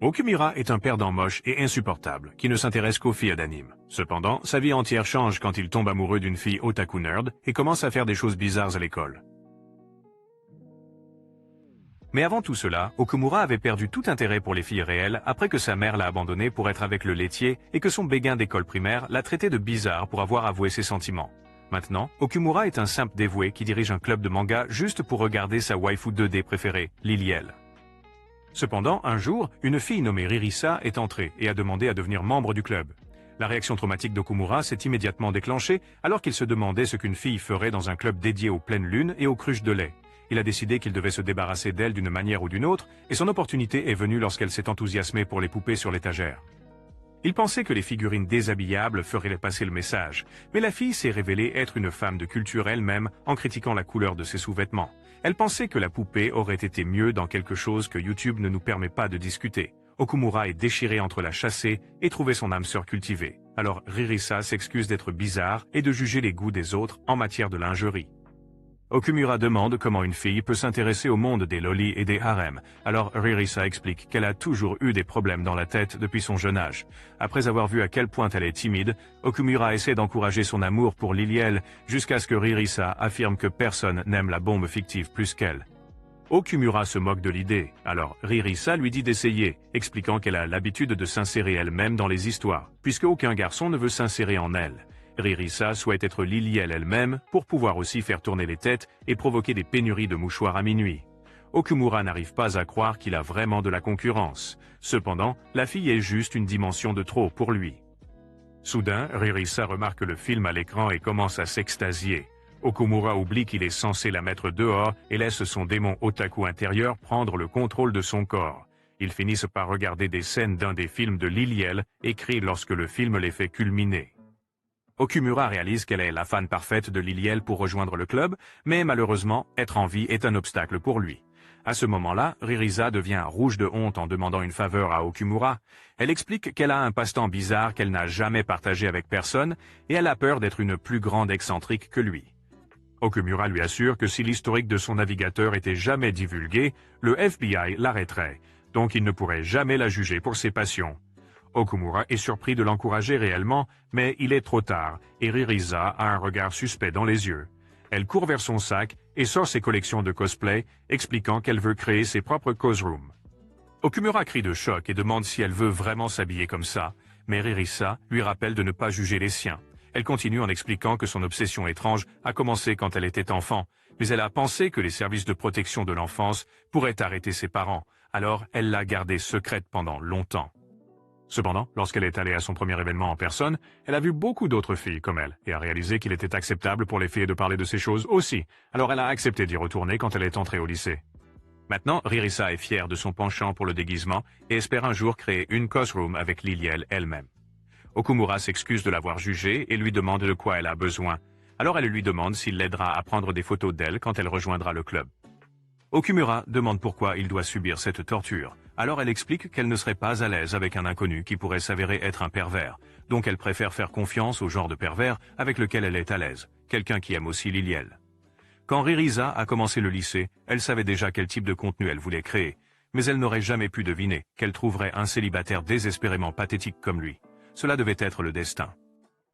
Okumura est un perdant moche et insupportable, qui ne s'intéresse qu'aux filles d'anime. Cependant, sa vie entière change quand il tombe amoureux d'une fille otaku nerd et commence à faire des choses bizarres à l'école. Mais avant tout cela, Okumura avait perdu tout intérêt pour les filles réelles après que sa mère l'a abandonné pour être avec le laitier et que son béguin d'école primaire l'a traité de bizarre pour avoir avoué ses sentiments. Maintenant, Okumura est un simple dévoué qui dirige un club de manga juste pour regarder sa waifu 2D préférée, Liliel. Cependant, un jour, une fille nommée Ririsa est entrée et a demandé à devenir membre du club. La réaction traumatique d'Okumura s'est immédiatement déclenchée alors qu'il se demandait ce qu'une fille ferait dans un club dédié aux pleines lunes et aux cruches de lait. Il a décidé qu'il devait se débarrasser d'elle d'une manière ou d'une autre, et son opportunité est venue lorsqu'elle s'est enthousiasmée pour les poupées sur l'étagère. Il pensait que les figurines déshabillables feraient passer le message, mais la fille s'est révélée être une femme de culture elle-même en critiquant la couleur de ses sous-vêtements. Elle pensait que la poupée aurait été mieux dans quelque chose que YouTube ne nous permet pas de discuter. Okumura est déchiré entre la chasser et trouver son âme sœur cultivée. Alors Ririsa s'excuse d'être bizarre et de juger les goûts des autres en matière de lingerie. Okumura demande comment une fille peut s'intéresser au monde des lolis et des harems. Alors Ririsa explique qu'elle a toujours eu des problèmes dans la tête depuis son jeune âge. Après avoir vu à quel point elle est timide, Okumura essaie d'encourager son amour pour Liliel jusqu'à ce que Ririsa affirme que personne n'aime la bombe fictive plus qu'elle. Okumura se moque de l'idée, alors Ririsa lui dit d'essayer, expliquant qu'elle a l'habitude de s'insérer elle-même dans les histoires, puisque aucun garçon ne veut s'insérer en elle. Ririsa souhaite être Liliel elle-même pour pouvoir aussi faire tourner les têtes et provoquer des pénuries de mouchoirs à minuit. Okumura n'arrive pas à croire qu'il a vraiment de la concurrence. Cependant, la fille est juste une dimension de trop pour lui. Soudain, Ririsa remarque le film à l'écran et commence à s'extasier. Okumura oublie qu'il est censé la mettre dehors et laisse son démon otaku intérieur prendre le contrôle de son corps. Ils finissent par regarder des scènes d'un des films de Liliel, écrits lorsque le film les fait culminer. Okumura réalise qu'elle est la fan parfaite de Liliel pour rejoindre le club, mais malheureusement, être en vie est un obstacle pour lui. À ce moment-là, Ririsa devient rouge de honte en demandant une faveur à Okumura. Elle explique qu'elle a un passe-temps bizarre qu'elle n'a jamais partagé avec personne et elle a peur d'être une plus grande excentrique que lui. Okumura lui assure que si l'historique de son navigateur était jamais divulgué, le FBI l'arrêterait, donc il ne pourrait jamais la juger pour ses passions. Okumura est surpris de l'encourager réellement, mais il est trop tard, et Ririsa a un regard suspect dans les yeux. Elle court vers son sac et sort ses collections de cosplay, expliquant qu'elle veut créer ses propres cosrooms. Okumura crie de choc et demande si elle veut vraiment s'habiller comme ça, mais Ririsa lui rappelle de ne pas juger les siens. Elle continue en expliquant que son obsession étrange a commencé quand elle était enfant, mais elle a pensé que les services de protection de l'enfance pourraient arrêter ses parents, alors elle l'a gardée secrète pendant longtemps. Cependant, lorsqu'elle est allée à son premier événement en personne, elle a vu beaucoup d'autres filles comme elle et a réalisé qu'il était acceptable pour les filles de parler de ces choses aussi, alors elle a accepté d'y retourner quand elle est entrée au lycée. Maintenant, Ririsa est fière de son penchant pour le déguisement et espère un jour créer une cosroom avec Liliel elle-même. Okumura s'excuse de l'avoir jugée et lui demande de quoi elle a besoin, alors elle lui demande s'il l'aidera à prendre des photos d'elle quand elle rejoindra le club. Okumura demande pourquoi il doit subir cette torture. Alors elle explique qu'elle ne serait pas à l'aise avec un inconnu qui pourrait s'avérer être un pervers, donc elle préfère faire confiance au genre de pervers avec lequel elle est à l'aise, quelqu'un qui aime aussi Liliel. Quand Ririsa a commencé le lycée, elle savait déjà quel type de contenu elle voulait créer, mais elle n'aurait jamais pu deviner qu'elle trouverait un célibataire désespérément pathétique comme lui. Cela devait être le destin.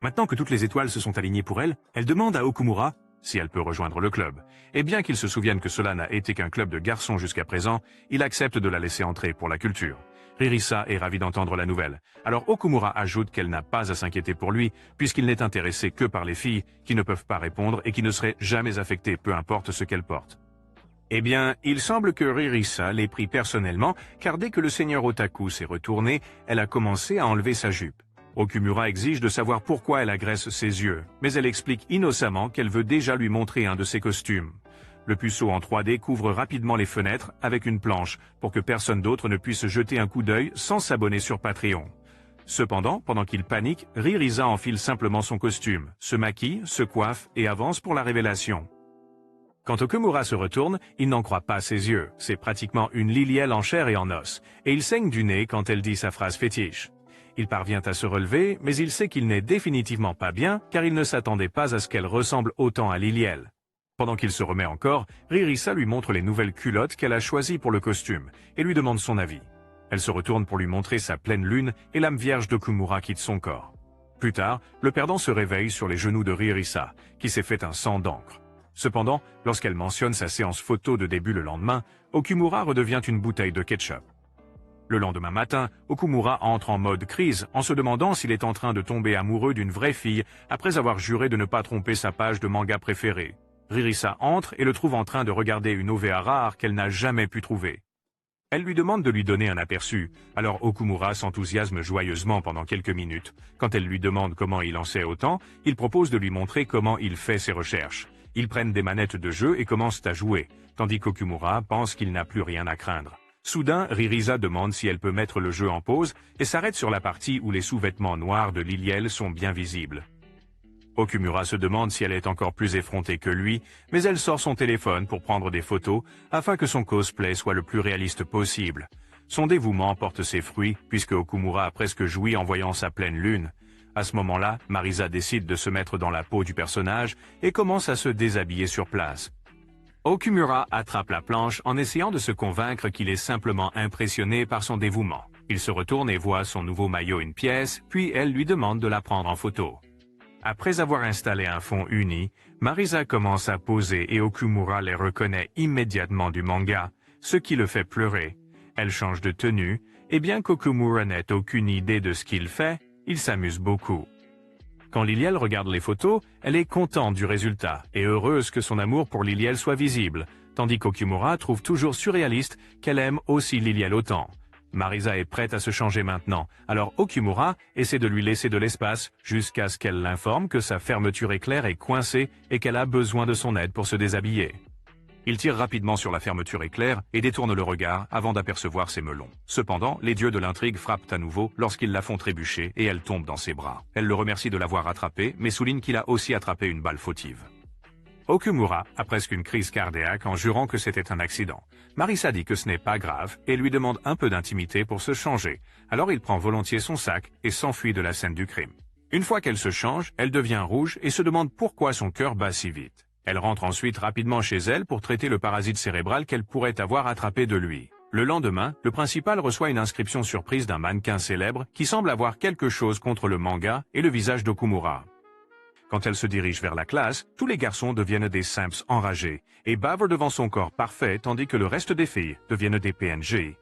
Maintenant que toutes les étoiles se sont alignées pour elle, elle demande à Okumura si elle peut rejoindre le club. Et bien qu'il se souvienne que cela n'a été qu'un club de garçons jusqu'à présent, il accepte de la laisser entrer pour la culture. Ririsa est ravie d'entendre la nouvelle. Alors Okumura ajoute qu'elle n'a pas à s'inquiéter pour lui, puisqu'il n'est intéressé que par les filles qui ne peuvent pas répondre et qui ne seraient jamais affectées, peu importe ce qu'elles portent. Eh bien, il semble que Ririsa l'ait pris personnellement, car dès que le seigneur Otaku s'est retourné, elle a commencé à enlever sa jupe. Okumura exige de savoir pourquoi elle agresse ses yeux, mais elle explique innocemment qu'elle veut déjà lui montrer un de ses costumes. Le puceau en 3D couvre rapidement les fenêtres avec une planche pour que personne d'autre ne puisse jeter un coup d'œil sans s'abonner sur Patreon. Cependant, pendant qu'il panique, Ririsa enfile simplement son costume, se maquille, se coiffe et avance pour la révélation. Quand Okumura se retourne, il n'en croit pas ses yeux. C'est pratiquement une Liliel en chair et en os, et il saigne du nez quand elle dit sa phrase fétiche. Il parvient à se relever, mais il sait qu'il n'est définitivement pas bien, car il ne s'attendait pas à ce qu'elle ressemble autant à Liliel. Pendant qu'il se remet encore, Ririsa lui montre les nouvelles culottes qu'elle a choisies pour le costume, et lui demande son avis. Elle se retourne pour lui montrer sa pleine lune et l'âme vierge d'Okumura quitte son corps. Plus tard, le perdant se réveille sur les genoux de Ririsa, qui s'est fait un sang d'encre. Cependant, lorsqu'elle mentionne sa séance photo de début le lendemain, Okumura redevient une bouteille de ketchup. Le lendemain matin, Okumura entre en mode crise en se demandant s'il est en train de tomber amoureux d'une vraie fille après avoir juré de ne pas tromper sa page de manga préférée. Ririsa entre et le trouve en train de regarder une OVA rare qu'elle n'a jamais pu trouver. Elle lui demande de lui donner un aperçu, alors Okumura s'enthousiasme joyeusement pendant quelques minutes. Quand elle lui demande comment il en sait autant, il propose de lui montrer comment il fait ses recherches. Ils prennent des manettes de jeu et commencent à jouer, tandis qu'Okumura pense qu'il n'a plus rien à craindre. Soudain, Ririsa demande si elle peut mettre le jeu en pause et s'arrête sur la partie où les sous-vêtements noirs de Liliel sont bien visibles. Okumura se demande si elle est encore plus effrontée que lui, mais elle sort son téléphone pour prendre des photos afin que son cosplay soit le plus réaliste possible. Son dévouement porte ses fruits puisque Okumura a presque joui en voyant sa pleine lune. À ce moment-là, Marisa décide de se mettre dans la peau du personnage et commence à se déshabiller sur place. Okumura attrape la planche en essayant de se convaincre qu'il est simplement impressionné par son dévouement. Il se retourne et voit son nouveau maillot une pièce, puis elle lui demande de la prendre en photo. Après avoir installé un fond uni, Marisa commence à poser et Okumura les reconnaît immédiatement du manga, ce qui le fait pleurer. Elle change de tenue, et bien qu'Okumura n'ait aucune idée de ce qu'il fait, il s'amuse beaucoup. Quand Liliel regarde les photos, elle est contente du résultat et heureuse que son amour pour Liliel soit visible, tandis qu'Okumura trouve toujours surréaliste qu'elle aime aussi Liliel autant. Marisa est prête à se changer maintenant, alors Okumura essaie de lui laisser de l'espace jusqu'à ce qu'elle l'informe que sa fermeture éclair est coincée et qu'elle a besoin de son aide pour se déshabiller. Il tire rapidement sur la fermeture éclair et détourne le regard avant d'apercevoir ses melons. Cependant, les dieux de l'intrigue frappent à nouveau lorsqu'ils la font trébucher et elle tombe dans ses bras. Elle le remercie de l'avoir attrapé, mais souligne qu'il a aussi attrapé une balle fautive. Okumura a presque une crise cardiaque en jurant que c'était un accident. Marisa dit que ce n'est pas grave et lui demande un peu d'intimité pour se changer. Alors il prend volontiers son sac et s'enfuit de la scène du crime. Une fois qu'elle se change, elle devient rouge et se demande pourquoi son cœur bat si vite. Elle rentre ensuite rapidement chez elle pour traiter le parasite cérébral qu'elle pourrait avoir attrapé de lui. Le lendemain, le principal reçoit une inscription surprise d'un mannequin célèbre qui semble avoir quelque chose contre le manga et le visage d'Okumura. Quand elle se dirige vers la classe, tous les garçons deviennent des simps enragés et bavent devant son corps parfait tandis que le reste des filles deviennent des PNG.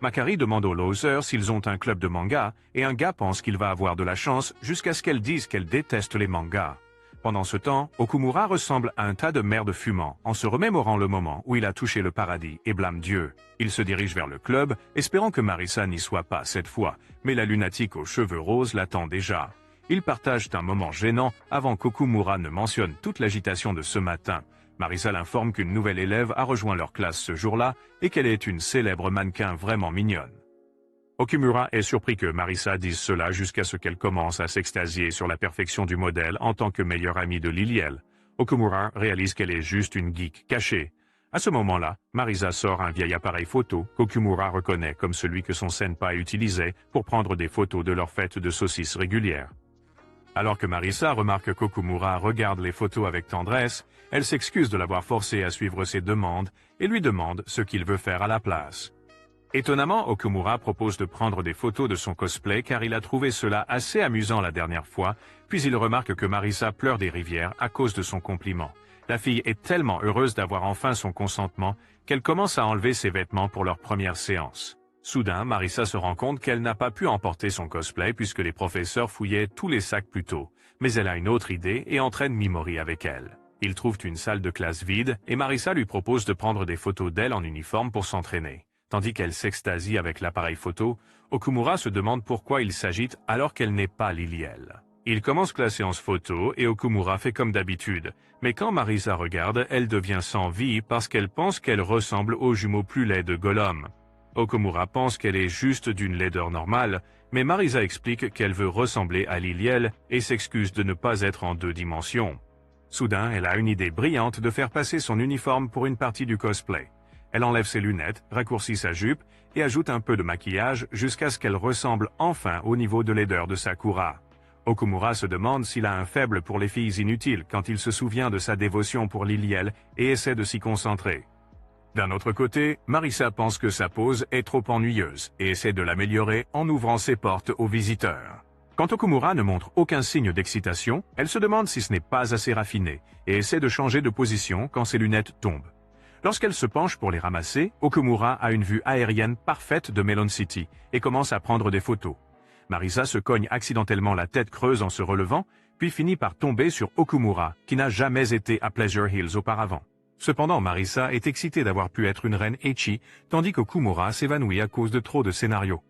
Makari demande aux losers s'ils ont un club de manga et un gars pense qu'il va avoir de la chance jusqu'à ce qu'elle dise qu'elle déteste les mangas. Pendant ce temps, Okumura ressemble à un tas de merde fumant en se remémorant le moment où il a touché le paradis et blâme Dieu. Il se dirige vers le club, espérant que Marisa n'y soit pas cette fois, mais la lunatique aux cheveux roses l'attend déjà. Ils partagent un moment gênant avant qu'Okumura ne mentionne toute l'agitation de ce matin. Marisa l'informe qu'une nouvelle élève a rejoint leur classe ce jour-là et qu'elle est une célèbre mannequin vraiment mignonne. Okumura est surpris que Marisa dise cela jusqu'à ce qu'elle commence à s'extasier sur la perfection du modèle en tant que meilleure amie de Liliel. Okumura réalise qu'elle est juste une geek cachée. À ce moment-là, Marisa sort un vieil appareil photo qu'Okumura reconnaît comme celui que son senpai utilisait pour prendre des photos de leur fête de saucisses régulière. Alors que Marisa remarque qu'Okumura regarde les photos avec tendresse, elle s'excuse de l'avoir forcé à suivre ses demandes et lui demande ce qu'il veut faire à la place. Étonnamment, Okumura propose de prendre des photos de son cosplay car il a trouvé cela assez amusant la dernière fois, puis il remarque que Marisa pleure des rivières à cause de son compliment. La fille est tellement heureuse d'avoir enfin son consentement qu'elle commence à enlever ses vêtements pour leur première séance. Soudain, Marisa se rend compte qu'elle n'a pas pu emporter son cosplay puisque les professeurs fouillaient tous les sacs plus tôt. Mais elle a une autre idée et entraîne Mimori avec elle. Ils trouvent une salle de classe vide et Marisa lui propose de prendre des photos d'elle en uniforme pour s'entraîner. Tandis qu'elle s'extasie avec l'appareil photo, Okumura se demande pourquoi il s'agite alors qu'elle n'est pas Liliel. Il commence la séance photo et Okumura fait comme d'habitude. Mais quand Marisa regarde, elle devient sans vie parce qu'elle pense qu'elle ressemble au jumeau plus laid de Gollum. Okumura pense qu'elle est juste d'une laideur normale, mais Marisa explique qu'elle veut ressembler à Liliel et s'excuse de ne pas être en 2 dimensions. Soudain, elle a une idée brillante de faire passer son uniforme pour une partie du cosplay. Elle enlève ses lunettes, raccourcit sa jupe et ajoute un peu de maquillage jusqu'à ce qu'elle ressemble enfin au niveau de laideur de Sakura. Okumura se demande s'il a un faible pour les filles inutiles quand il se souvient de sa dévotion pour Liliel et essaie de s'y concentrer. D'un autre côté, Marissa pense que sa pose est trop ennuyeuse et essaie de l'améliorer en ouvrant ses portes aux visiteurs. Quand Okumura ne montre aucun signe d'excitation, elle se demande si ce n'est pas assez raffiné et essaie de changer de position quand ses lunettes tombent. Lorsqu'elle se penche pour les ramasser, Okumura a une vue aérienne parfaite de Melon City et commence à prendre des photos. Marissa se cogne accidentellement la tête creuse en se relevant, puis finit par tomber sur Okumura, qui n'a jamais été à Pleasure Hills auparavant. Cependant, Marissa est excitée d'avoir pu être une reine ecchi, tandis qu'Okumura s'évanouit à cause de trop de scénarios.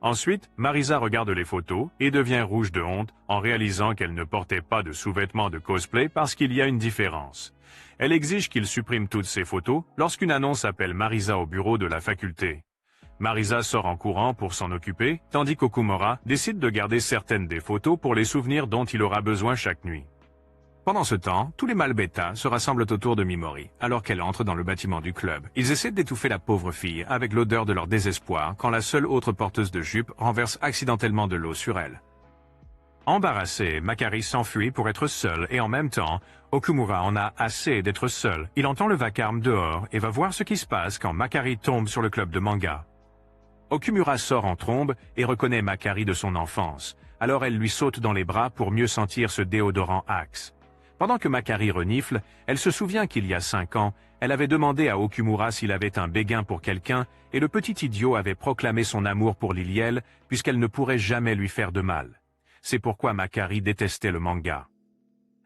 Ensuite, Marissa regarde les photos et devient rouge de honte en réalisant qu'elle ne portait pas de sous-vêtements de cosplay parce qu'il y a une différence. Elle exige qu'il supprime toutes ses photos lorsqu'une annonce appelle Marissa au bureau de la faculté. Marissa sort en courant pour s'en occuper, tandis qu'Okumura décide de garder certaines des photos pour les souvenirs dont il aura besoin chaque nuit. Pendant ce temps, tous les mâles bêta se rassemblent autour de Mimori, alors qu'elle entre dans le bâtiment du club. Ils essaient d'étouffer la pauvre fille avec l'odeur de leur désespoir quand la seule autre porteuse de jupe renverse accidentellement de l'eau sur elle. Embarrassé, Makari s'enfuit pour être seul et en même temps, Okumura en a assez d'être seul. Il entend le vacarme dehors et va voir ce qui se passe quand Makari tombe sur le club de manga. Okumura sort en trombe et reconnaît Makari de son enfance. Alors elle lui saute dans les bras pour mieux sentir ce déodorant Axe. Pendant que Makari renifle, elle se souvient qu'il y a 5 ans, elle avait demandé à Okumura s'il avait un béguin pour quelqu'un et le petit idiot avait proclamé son amour pour Liliel puisqu'elle ne pourrait jamais lui faire de mal. C'est pourquoi Makari détestait le manga.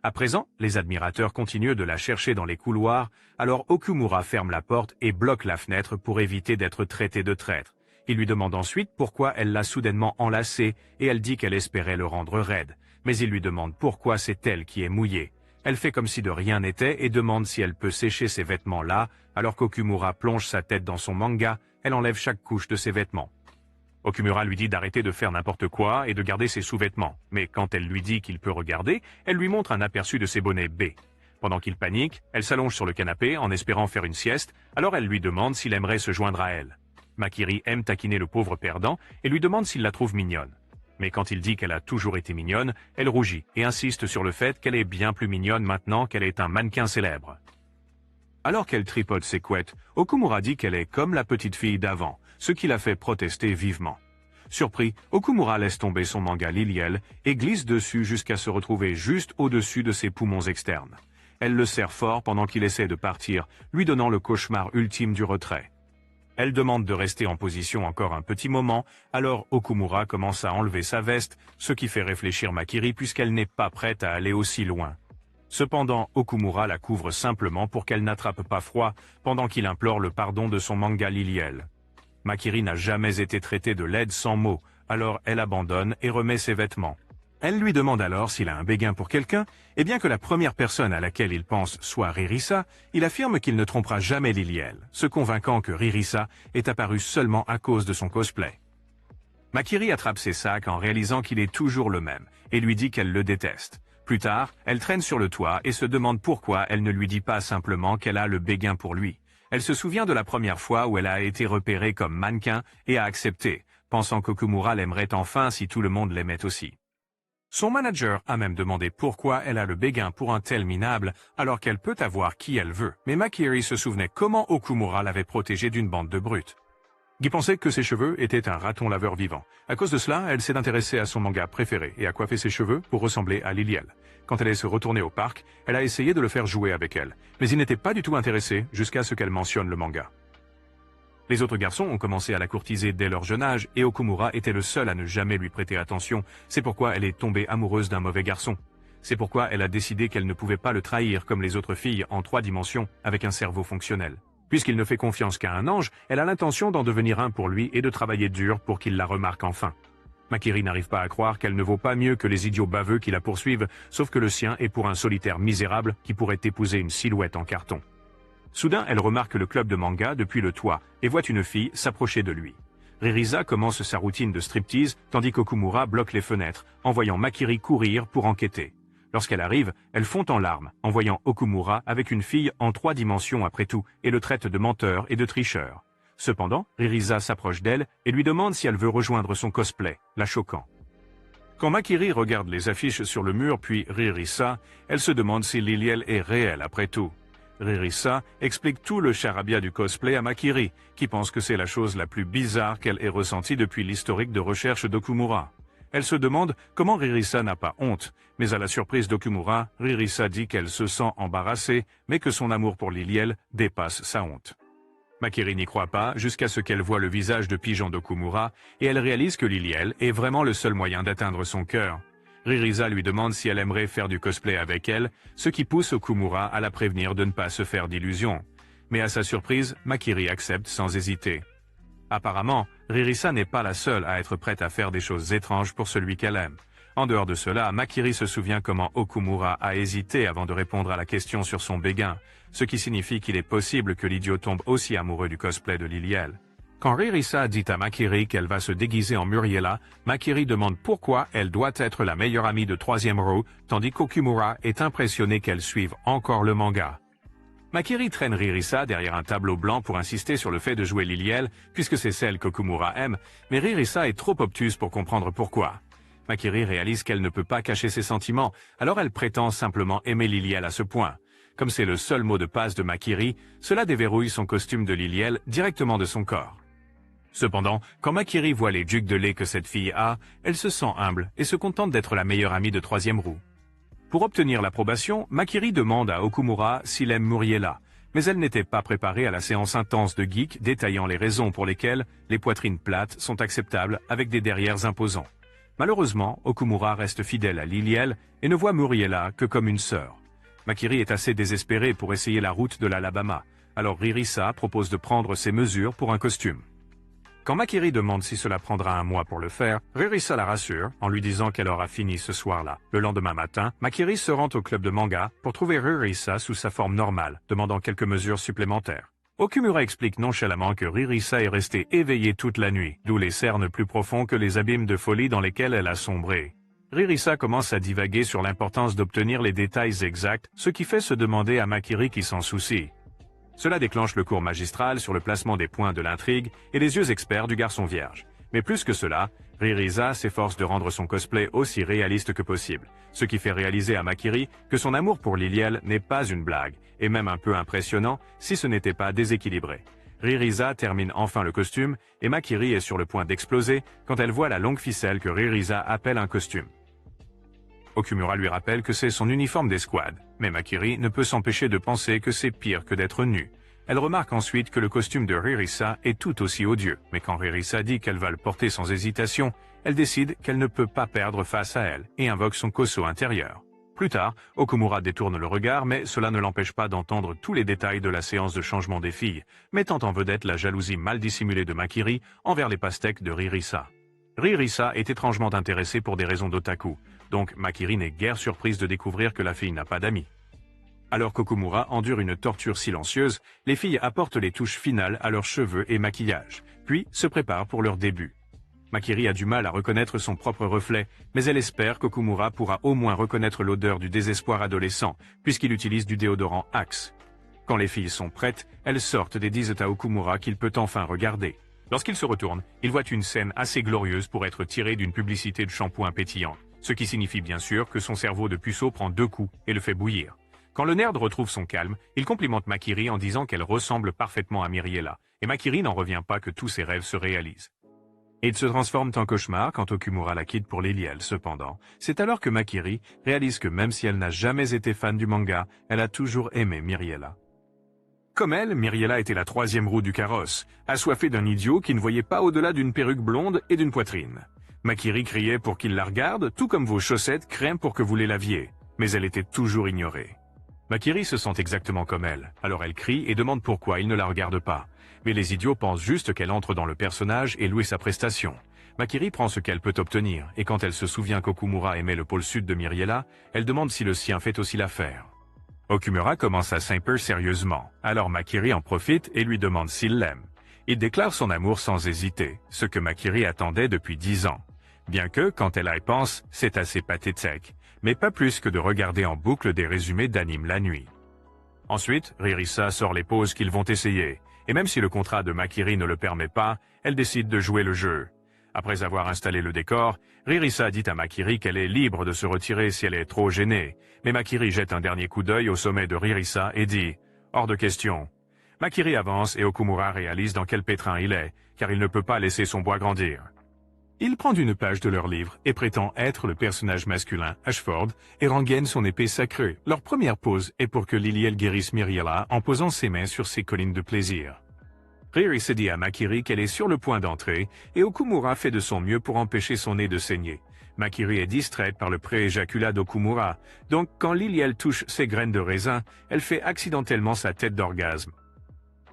À présent, les admirateurs continuent de la chercher dans les couloirs, alors Okumura ferme la porte et bloque la fenêtre pour éviter d'être traitée de traître. Il lui demande ensuite pourquoi elle l'a soudainement enlacé et elle dit qu'elle espérait le rendre raide. Mais il lui demande pourquoi c'est elle qui est mouillée. Elle fait comme si de rien n'était et demande si elle peut sécher ses vêtements là, alors qu'Okumura plonge sa tête dans son manga, elle enlève chaque couche de ses vêtements. Okumura lui dit d'arrêter de faire n'importe quoi et de garder ses sous-vêtements, mais quand elle lui dit qu'il peut regarder, elle lui montre un aperçu de ses bonnets B. Pendant qu'il panique, elle s'allonge sur le canapé en espérant faire une sieste, alors elle lui demande s'il aimerait se joindre à elle. Makiri aime taquiner le pauvre perdant et lui demande s'il la trouve mignonne. Mais quand il dit qu'elle a toujours été mignonne, elle rougit et insiste sur le fait qu'elle est bien plus mignonne maintenant qu'elle est un mannequin célèbre. Alors qu'elle tripote ses couettes, Okumura dit qu'elle est comme la petite fille d'avant, ce qui la fait protester vivement. Surpris, Okumura laisse tomber son manga Liliel et glisse dessus jusqu'à se retrouver juste au-dessus de ses poumons externes. Elle le serre fort pendant qu'il essaie de partir, lui donnant le cauchemar ultime du retrait. Elle demande de rester en position encore un petit moment, alors Okumura commence à enlever sa veste, ce qui fait réfléchir Makiri puisqu'elle n'est pas prête à aller aussi loin. Cependant, Okumura la couvre simplement pour qu'elle n'attrape pas froid pendant qu'il implore le pardon de son manga Liliel. Makiri n'a jamais été traitée de laide sans mots, alors elle abandonne et remet ses vêtements. Elle lui demande alors s'il a un béguin pour quelqu'un, et bien que la première personne à laquelle il pense soit Ririssa, il affirme qu'il ne trompera jamais Liliel, se convainquant que Ririssa est apparu seulement à cause de son cosplay. Makiri attrape ses sacs en réalisant qu'il est toujours le même, et lui dit qu'elle le déteste. Plus tard, elle traîne sur le toit et se demande pourquoi elle ne lui dit pas simplement qu'elle a le béguin pour lui. Elle se souvient de la première fois où elle a été repérée comme mannequin et a accepté, pensant qu'Okumura l'aimerait enfin si tout le monde l'aimait aussi. Son manager a même demandé pourquoi elle a le béguin pour un tel minable alors qu'elle peut avoir qui elle veut, mais Makiri se souvenait comment Okumura l'avait protégée d'une bande de brutes. Guy pensait que ses cheveux étaient un raton laveur vivant. À cause de cela, elle s'est intéressée à son manga préféré et a coiffé ses cheveux pour ressembler à Liliel. Quand elle est se retournée au parc, elle a essayé de le faire jouer avec elle, mais il n'était pas du tout intéressé jusqu'à ce qu'elle mentionne le manga. Les autres garçons ont commencé à la courtiser dès leur jeune âge et Okumura était le seul à ne jamais lui prêter attention. C'est pourquoi elle est tombée amoureuse d'un mauvais garçon. C'est pourquoi elle a décidé qu'elle ne pouvait pas le trahir comme les autres filles en 3 dimensions avec un cerveau fonctionnel. Puisqu'il ne fait confiance qu'à un ange, elle a l'intention d'en devenir un pour lui et de travailler dur pour qu'il la remarque enfin. Makiri n'arrive pas à croire qu'elle ne vaut pas mieux que les idiots baveux qui la poursuivent, sauf que le sien est pour un solitaire misérable qui pourrait épouser une silhouette en carton. Soudain, elle remarque le club de manga depuis le toit et voit une fille s'approcher de lui. Ririssa commence sa routine de striptease tandis qu'Okumura bloque les fenêtres, en voyant Makiri courir pour enquêter. Lorsqu'elle arrive, elle fond en larmes, en voyant Okumura avec une fille en 3 dimensions après tout, et le traite de menteur et de tricheur. Cependant, Ririssa s'approche d'elle et lui demande si elle veut rejoindre son cosplay, la choquant. Quand Makiri regarde les affiches sur le mur puis Ririssa, elle se demande si Liliel est réelle après tout. Ririsa explique tout le charabia du cosplay à Makiri, qui pense que c'est la chose la plus bizarre qu'elle ait ressentie depuis l'historique de recherche d'Okumura. Elle se demande comment Ririsa n'a pas honte, mais à la surprise d'Okumura, Ririsa dit qu'elle se sent embarrassée, mais que son amour pour Liliel dépasse sa honte. Makiri n'y croit pas jusqu'à ce qu'elle voit le visage de pigeon d'Okumura et elle réalise que Liliel est vraiment le seul moyen d'atteindre son cœur. Ririsa lui demande si elle aimerait faire du cosplay avec elle, ce qui pousse Okumura à la prévenir de ne pas se faire d'illusions. Mais à sa surprise, Makiri accepte sans hésiter. Apparemment, Ririsa n'est pas la seule à être prête à faire des choses étranges pour celui qu'elle aime. En dehors de cela, Makiri se souvient comment Okumura a hésité avant de répondre à la question sur son béguin, ce qui signifie qu'il est possible que l'idiot tombe aussi amoureux du cosplay de Liliel. Quand Ririsa dit à Makiri qu'elle va se déguiser en Muriela, Makiri demande pourquoi elle doit être la meilleure amie de troisième roue, tandis qu'Okumura est impressionné qu'elle suive encore le manga. Makiri traîne Ririsa derrière un tableau blanc pour insister sur le fait de jouer Liliel, puisque c'est celle qu'Okumura aime, mais Ririsa est trop obtuse pour comprendre pourquoi. Makiri réalise qu'elle ne peut pas cacher ses sentiments, alors elle prétend simplement aimer Liliel à ce point. Comme c'est le seul mot de passe de Makiri, cela déverrouille son costume de Liliel directement de son corps. Cependant, quand Makiri voit les jugs de lait que cette fille a, elle se sent humble et se contente d'être la meilleure amie de troisième roue. Pour obtenir l'approbation, Makiri demande à Okumura s'il aime Muriela, mais elle n'était pas préparée à la séance intense de geek détaillant les raisons pour lesquelles les poitrines plates sont acceptables avec des derrières imposants. Malheureusement, Okumura reste fidèle à Liliel et ne voit Muriela que comme une sœur. Makiri est assez désespéré pour essayer la route de l'Alabama, alors Ririsa propose de prendre ses mesures pour un costume. Quand Makiri demande si cela prendra un mois pour le faire, Ririsa la rassure en lui disant qu'elle aura fini ce soir-là. Le lendemain matin, Makiri se rend au club de manga pour trouver Ririsa sous sa forme normale, demandant quelques mesures supplémentaires. Okumura explique nonchalamment que Ririsa est restée éveillée toute la nuit, d'où les cernes plus profonds que les abîmes de folie dans lesquels elle a sombré. Ririsa commence à divaguer sur l'importance d'obtenir les détails exacts, ce qui fait se demander à Makiri qui s'en soucie. Cela déclenche le cours magistral sur le placement des points de l'intrigue et les yeux experts du garçon vierge. Mais plus que cela, Ririsa s'efforce de rendre son cosplay aussi réaliste que possible, ce qui fait réaliser à Makiri que son amour pour Liliel n'est pas une blague, et même un peu impressionnant si ce n'était pas déséquilibré. Ririsa termine enfin le costume et Makiri est sur le point d'exploser quand elle voit la longue ficelle que Ririsa appelle un costume. Okumura lui rappelle que c'est son uniforme d'escouade, mais Makiri ne peut s'empêcher de penser que c'est pire que d'être nue. Elle remarque ensuite que le costume de Ririsa est tout aussi odieux, mais quand Ririsa dit qu'elle va le porter sans hésitation, elle décide qu'elle ne peut pas perdre face à elle et invoque son koso intérieur. Plus tard, Okumura détourne le regard, mais cela ne l'empêche pas d'entendre tous les détails de la séance de changement des filles, mettant en vedette la jalousie mal dissimulée de Makiri envers les pastèques de Ririsa. Ririsa est étrangement intéressée pour des raisons d'otaku, donc Makiri n'est guère surprise de découvrir que la fille n'a pas d'amis. Alors qu'Okumura endure une torture silencieuse, les filles apportent les touches finales à leurs cheveux et maquillage, puis se préparent pour leur début. Makiri a du mal à reconnaître son propre reflet, mais elle espère qu'Okumura pourra au moins reconnaître l'odeur du désespoir adolescent, puisqu'il utilise du déodorant Axe. Quand les filles sont prêtes, elles sortent et disent à Okumura qu'il peut enfin regarder. Lorsqu'il se retourne, il voit une scène assez glorieuse pour être tirée d'une publicité de shampoing pétillant, ce qui signifie bien sûr que son cerveau de puceau prend 2 coups et le fait bouillir. Quand le nerd retrouve son calme, il complimente Makiri en disant qu'elle ressemble parfaitement à Miriela, et Makiri n'en revient pas que tous ses rêves se réalisent. Ils se transforment en cauchemar quand Okumura la quitte pour Liliel, cependant. C'est alors que Makiri réalise que même si elle n'a jamais été fan du manga, elle a toujours aimé Miriela. Comme elle, Miriela était la 3e roue du carrosse, assoiffée d'un idiot qui ne voyait pas au-delà d'une perruque blonde et d'une poitrine. Makiri criait pour qu'il la regarde, tout comme vos chaussettes craignent pour que vous les laviez, mais elle était toujours ignorée. Makiri se sent exactement comme elle, alors elle crie et demande pourquoi il ne la regarde pas. Mais les idiots pensent juste qu'elle entre dans le personnage et loue sa prestation. Makiri prend ce qu'elle peut obtenir, et quand elle se souvient qu'Okumura aimait le pôle sud de Miriela, elle demande si le sien fait aussi l'affaire. Okumura commence à s'imper sérieusement, alors Makiri en profite et lui demande s'il l'aime. Il déclare son amour sans hésiter, ce que Makiri attendait depuis 10 ans. Bien que, quand elle y pense, c'est assez pathétique, mais pas plus que de regarder en boucle des résumés d'anime la nuit. Ensuite, Ririsa sort les poses qu'ils vont essayer, et même si le contrat de Makiri ne le permet pas, elle décide de jouer le jeu. Après avoir installé le décor, Ririsa dit à Makiri qu'elle est libre de se retirer si elle est trop gênée, mais Makiri jette un dernier coup d'œil au sommet de Ririsa et dit Hors de question. Makiri avance et Okumura réalise dans quel pétrin il est, car il ne peut pas laisser son bois grandir. Il prend une page de leur livre et prétend être le personnage masculin, Ashford, et rengaine son épée sacrée. Leur première pose est pour que Liliel guérisse Miriela en posant ses mains sur ses collines de plaisir. Riri se dit à Makiri qu'elle est sur le point d'entrer, et Okumura fait de son mieux pour empêcher son nez de saigner. Makiri est distraite par le pré-éjaculat d'Okumura, donc quand Liliel touche ses graines de raisin, elle fait accidentellement sa tête d'orgasme.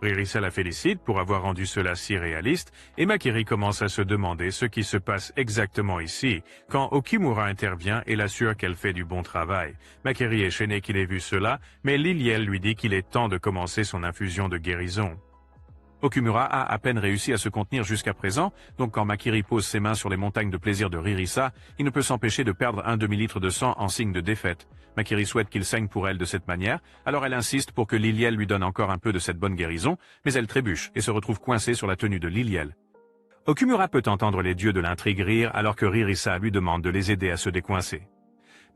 Ririssa la félicite pour avoir rendu cela si réaliste, et Makiri commence à se demander ce qui se passe exactement ici, quand Okumura intervient et l'assure qu'elle fait du bon travail. Makiri est gêné qu'il ait vu cela, mais Liliel lui dit qu'il est temps de commencer son infusion de guérison. Okumura a à peine réussi à se contenir jusqu'à présent, donc quand Makiri pose ses mains sur les montagnes de plaisir de Ririssa, il ne peut s'empêcher de perdre un demi-litre de sang en signe de défaite. Makiri souhaite qu'il saigne pour elle de cette manière, alors elle insiste pour que Liliel lui donne encore un peu de cette bonne guérison, mais elle trébuche et se retrouve coincée sur la tenue de Liliel. Okumura peut entendre les dieux de l'intrigue rire alors que Ririssa lui demande de les aider à se décoincer.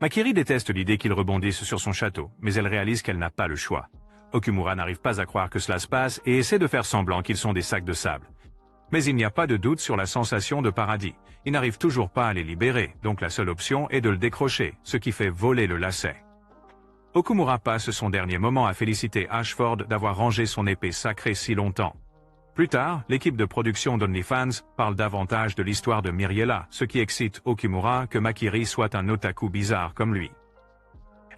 Makiri déteste l'idée qu'ils rebondissent sur son château, mais elle réalise qu'elle n'a pas le choix. Okumura n'arrive pas à croire que cela se passe et essaie de faire semblant qu'ils sont des sacs de sable. Mais il n'y a pas de doute sur la sensation de paradis. Il n'arrive toujours pas à les libérer, donc la seule option est de le décrocher, ce qui fait voler le lacet. Okumura passe son dernier moment à féliciter Ashford d'avoir rangé son épée sacrée si longtemps. Plus tard, l'équipe de production d'OnlyFans parle davantage de l'histoire de Miriela, ce qui excite Okumura que Makiri soit un otaku bizarre comme lui.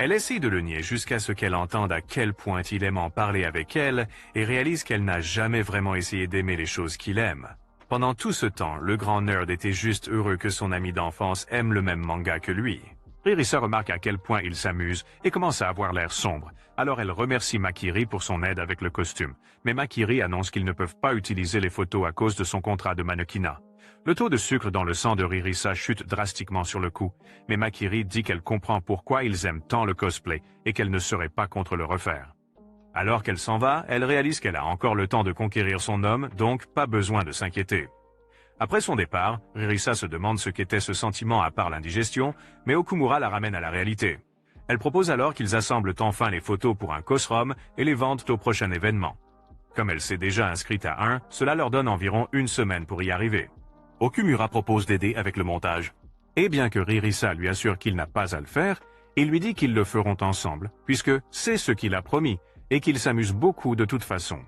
Elle essaie de le nier jusqu'à ce qu'elle entende à quel point il aime en parler avec elle et réalise qu'elle n'a jamais vraiment essayé d'aimer les choses qu'il aime. Pendant tout ce temps, le grand nerd était juste heureux que son ami d'enfance aime le même manga que lui. Ririssa remarque à quel point il s'amuse et commence à avoir l'air sombre. Alors elle remercie Makiri pour son aide avec le costume. Mais Makiri annonce qu'ils ne peuvent pas utiliser les photos à cause de son contrat de mannequinat. Le taux de sucre dans le sang de Ririssa chute drastiquement sur le coup, mais Makiri dit qu'elle comprend pourquoi ils aiment tant le cosplay et qu'elle ne serait pas contre le refaire. Alors qu'elle s'en va, elle réalise qu'elle a encore le temps de conquérir son homme, donc pas besoin de s'inquiéter. Après son départ, Ririssa se demande ce qu'était ce sentiment à part l'indigestion, mais Okumura la ramène à la réalité. Elle propose alors qu'ils assemblent enfin les photos pour un COSROM et les vendent au prochain événement. Comme elle s'est déjà inscrite à un, cela leur donne environ une semaine pour y arriver. Okumura propose d'aider avec le montage. Et bien que Ririssa lui assure qu'il n'a pas à le faire, il lui dit qu'ils le feront ensemble, puisque c'est ce qu'il a promis, et qu'ils s'amusent beaucoup de toute façon.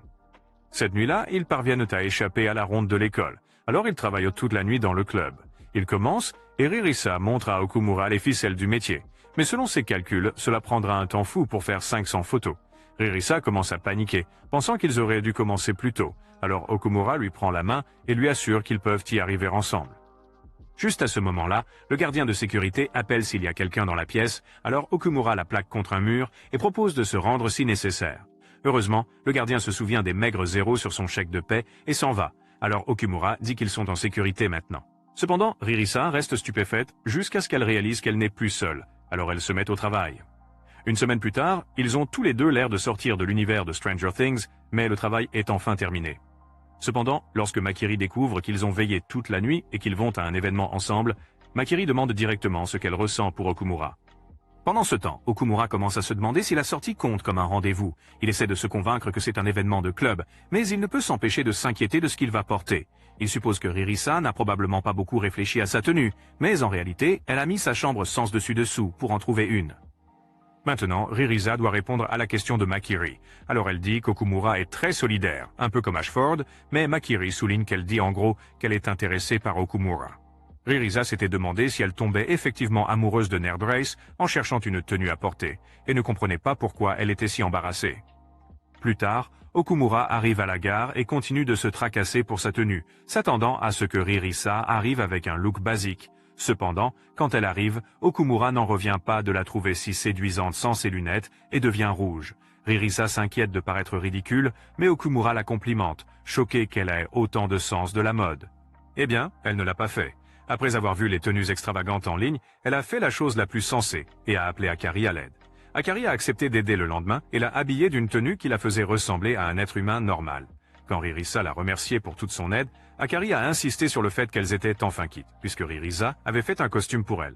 Cette nuit-là, ils parviennent à échapper à la ronde de l'école, alors ils travaillent toute la nuit dans le club. Ils commencent, et Ririssa montre à Okumura les ficelles du métier. Mais selon ses calculs, cela prendra un temps fou pour faire 500 photos. Ririssa commence à paniquer, pensant qu'ils auraient dû commencer plus tôt. Alors Okumura lui prend la main et lui assure qu'ils peuvent y arriver ensemble. Juste à ce moment-là, le gardien de sécurité appelle s'il y a quelqu'un dans la pièce, alors Okumura la plaque contre un mur et propose de se rendre si nécessaire. Heureusement, le gardien se souvient des maigres zéros sur son chèque de paie et s'en va, alors Okumura dit qu'ils sont en sécurité maintenant. Cependant, Ririssa reste stupéfaite jusqu'à ce qu'elle réalise qu'elle n'est plus seule, alors elle se met au travail. Une semaine plus tard, ils ont tous les deux l'air de sortir de l'univers de Stranger Things, mais le travail est enfin terminé. Cependant, lorsque Makiri découvre qu'ils ont veillé toute la nuit et qu'ils vont à un événement ensemble, Makiri demande directement ce qu'elle ressent pour Okumura. Pendant ce temps, Okumura commence à se demander si la sortie compte comme un rendez-vous. Il essaie de se convaincre que c'est un événement de club, mais il ne peut s'empêcher de s'inquiéter de ce qu'il va porter. Il suppose que Ririssa n'a probablement pas beaucoup réfléchi à sa tenue, mais en réalité, elle a mis sa chambre sens dessus dessous pour en trouver une. Maintenant, Ririssa doit répondre à la question de Makiri. Alors elle dit qu'Okumura est très solidaire, un peu comme Ashford, mais Makiri souligne qu'elle dit en gros qu'elle est intéressée par Okumura. Ririssa s'était demandé si elle tombait effectivement amoureuse de Nerd Race en cherchant une tenue à porter, et ne comprenait pas pourquoi elle était si embarrassée. Plus tard, Okumura arrive à la gare et continue de se tracasser pour sa tenue, s'attendant à ce que Ririssa arrive avec un look basique. Cependant, quand elle arrive, Okumura n'en revient pas de la trouver si séduisante sans ses lunettes et devient rouge. Ririssa s'inquiète de paraître ridicule, mais Okumura la complimente, choquée qu'elle ait autant de sens de la mode. Eh bien, elle ne l'a pas fait. Après avoir vu les tenues extravagantes en ligne, elle a fait la chose la plus sensée et a appelé Akari à l'aide. Akari a accepté d'aider le lendemain et l'a habillée d'une tenue qui la faisait ressembler à un être humain normal. Quand Ririssa l'a remerciée pour toute son aide, Akari a insisté sur le fait qu'elles étaient enfin quittes, puisque Ririssa avait fait un costume pour elle.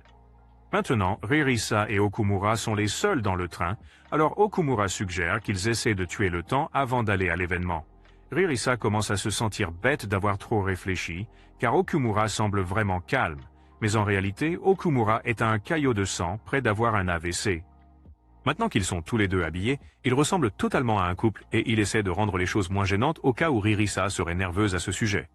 Maintenant, Ririsa et Okumura sont les seuls dans le train, alors Okumura suggère qu'ils essaient de tuer le temps avant d'aller à l'événement. Ririsa commence à se sentir bête d'avoir trop réfléchi, car Okumura semble vraiment calme. Mais en réalité, Okumura est un caillot de sang près d'avoir un AVC. Maintenant qu'ils sont tous les deux habillés, ils ressemblent totalement à un couple et il essaie de rendre les choses moins gênantes au cas où Ririsa serait nerveuse à ce sujet.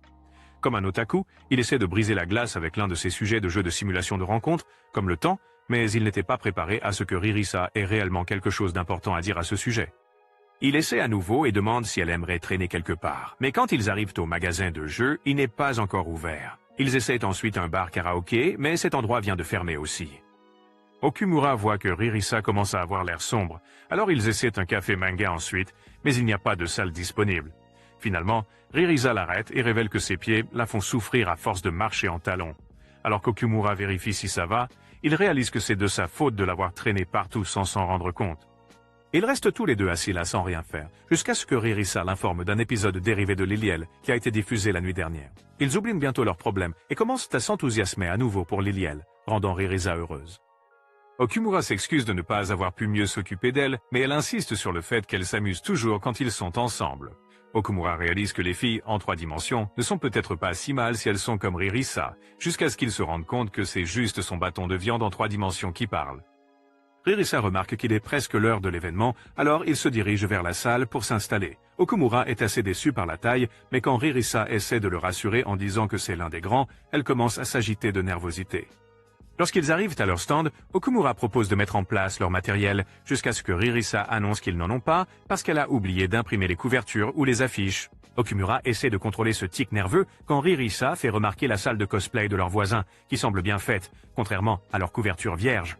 Comme un otaku, il essaie de briser la glace avec l'un de ses sujets de jeu de simulation de rencontre, comme le temps, mais il n'était pas préparé à ce que Ririsa ait réellement quelque chose d'important à dire à ce sujet. Il essaie à nouveau et demande si elle aimerait traîner quelque part. Mais quand ils arrivent au magasin de jeux, il n'est pas encore ouvert. Ils essaient ensuite un bar karaoké, mais cet endroit vient de fermer aussi. Okumura voit que Ririsa commence à avoir l'air sombre, alors ils essaient un café manga ensuite, mais il n'y a pas de salle disponible. Finalement, Ririsa l'arrête et révèle que ses pieds la font souffrir à force de marcher en talons. Alors qu'Okumura vérifie si ça va, il réalise que c'est de sa faute de l'avoir traîné partout sans s'en rendre compte. Ils restent tous les deux assis là sans rien faire, jusqu'à ce que Ririsa l'informe d'un épisode dérivé de Liliel qui a été diffusé la nuit dernière. Ils oublient bientôt leurs problèmes et commencent à s'enthousiasmer à nouveau pour Liliel, rendant Ririsa heureuse. Okumura s'excuse de ne pas avoir pu mieux s'occuper d'elle, mais elle insiste sur le fait qu'elle s'amuse toujours quand ils sont ensemble. Okumura réalise que les filles en 3 dimensions ne sont peut-être pas si mal si elles sont comme Ririsa, jusqu'à ce qu'il se rende compte que c'est juste son bâton de viande en 3 dimensions qui parle. Ririsa remarque qu'il est presque l'heure de l'événement, alors il se dirige vers la salle pour s'installer. Okumura est assez déçu par la taille, mais quand Ririsa essaie de le rassurer en disant que c'est l'un des grands, elle commence à s'agiter de nervosité. Lorsqu'ils arrivent à leur stand, Okumura propose de mettre en place leur matériel, jusqu'à ce que Ririsa annonce qu'ils n'en ont pas, parce qu'elle a oublié d'imprimer les couvertures ou les affiches. Okumura essaie de contrôler ce tic nerveux quand Ririsa fait remarquer la salle de cosplay de leurs voisins, qui semble bien faite, contrairement à leur couverture vierge.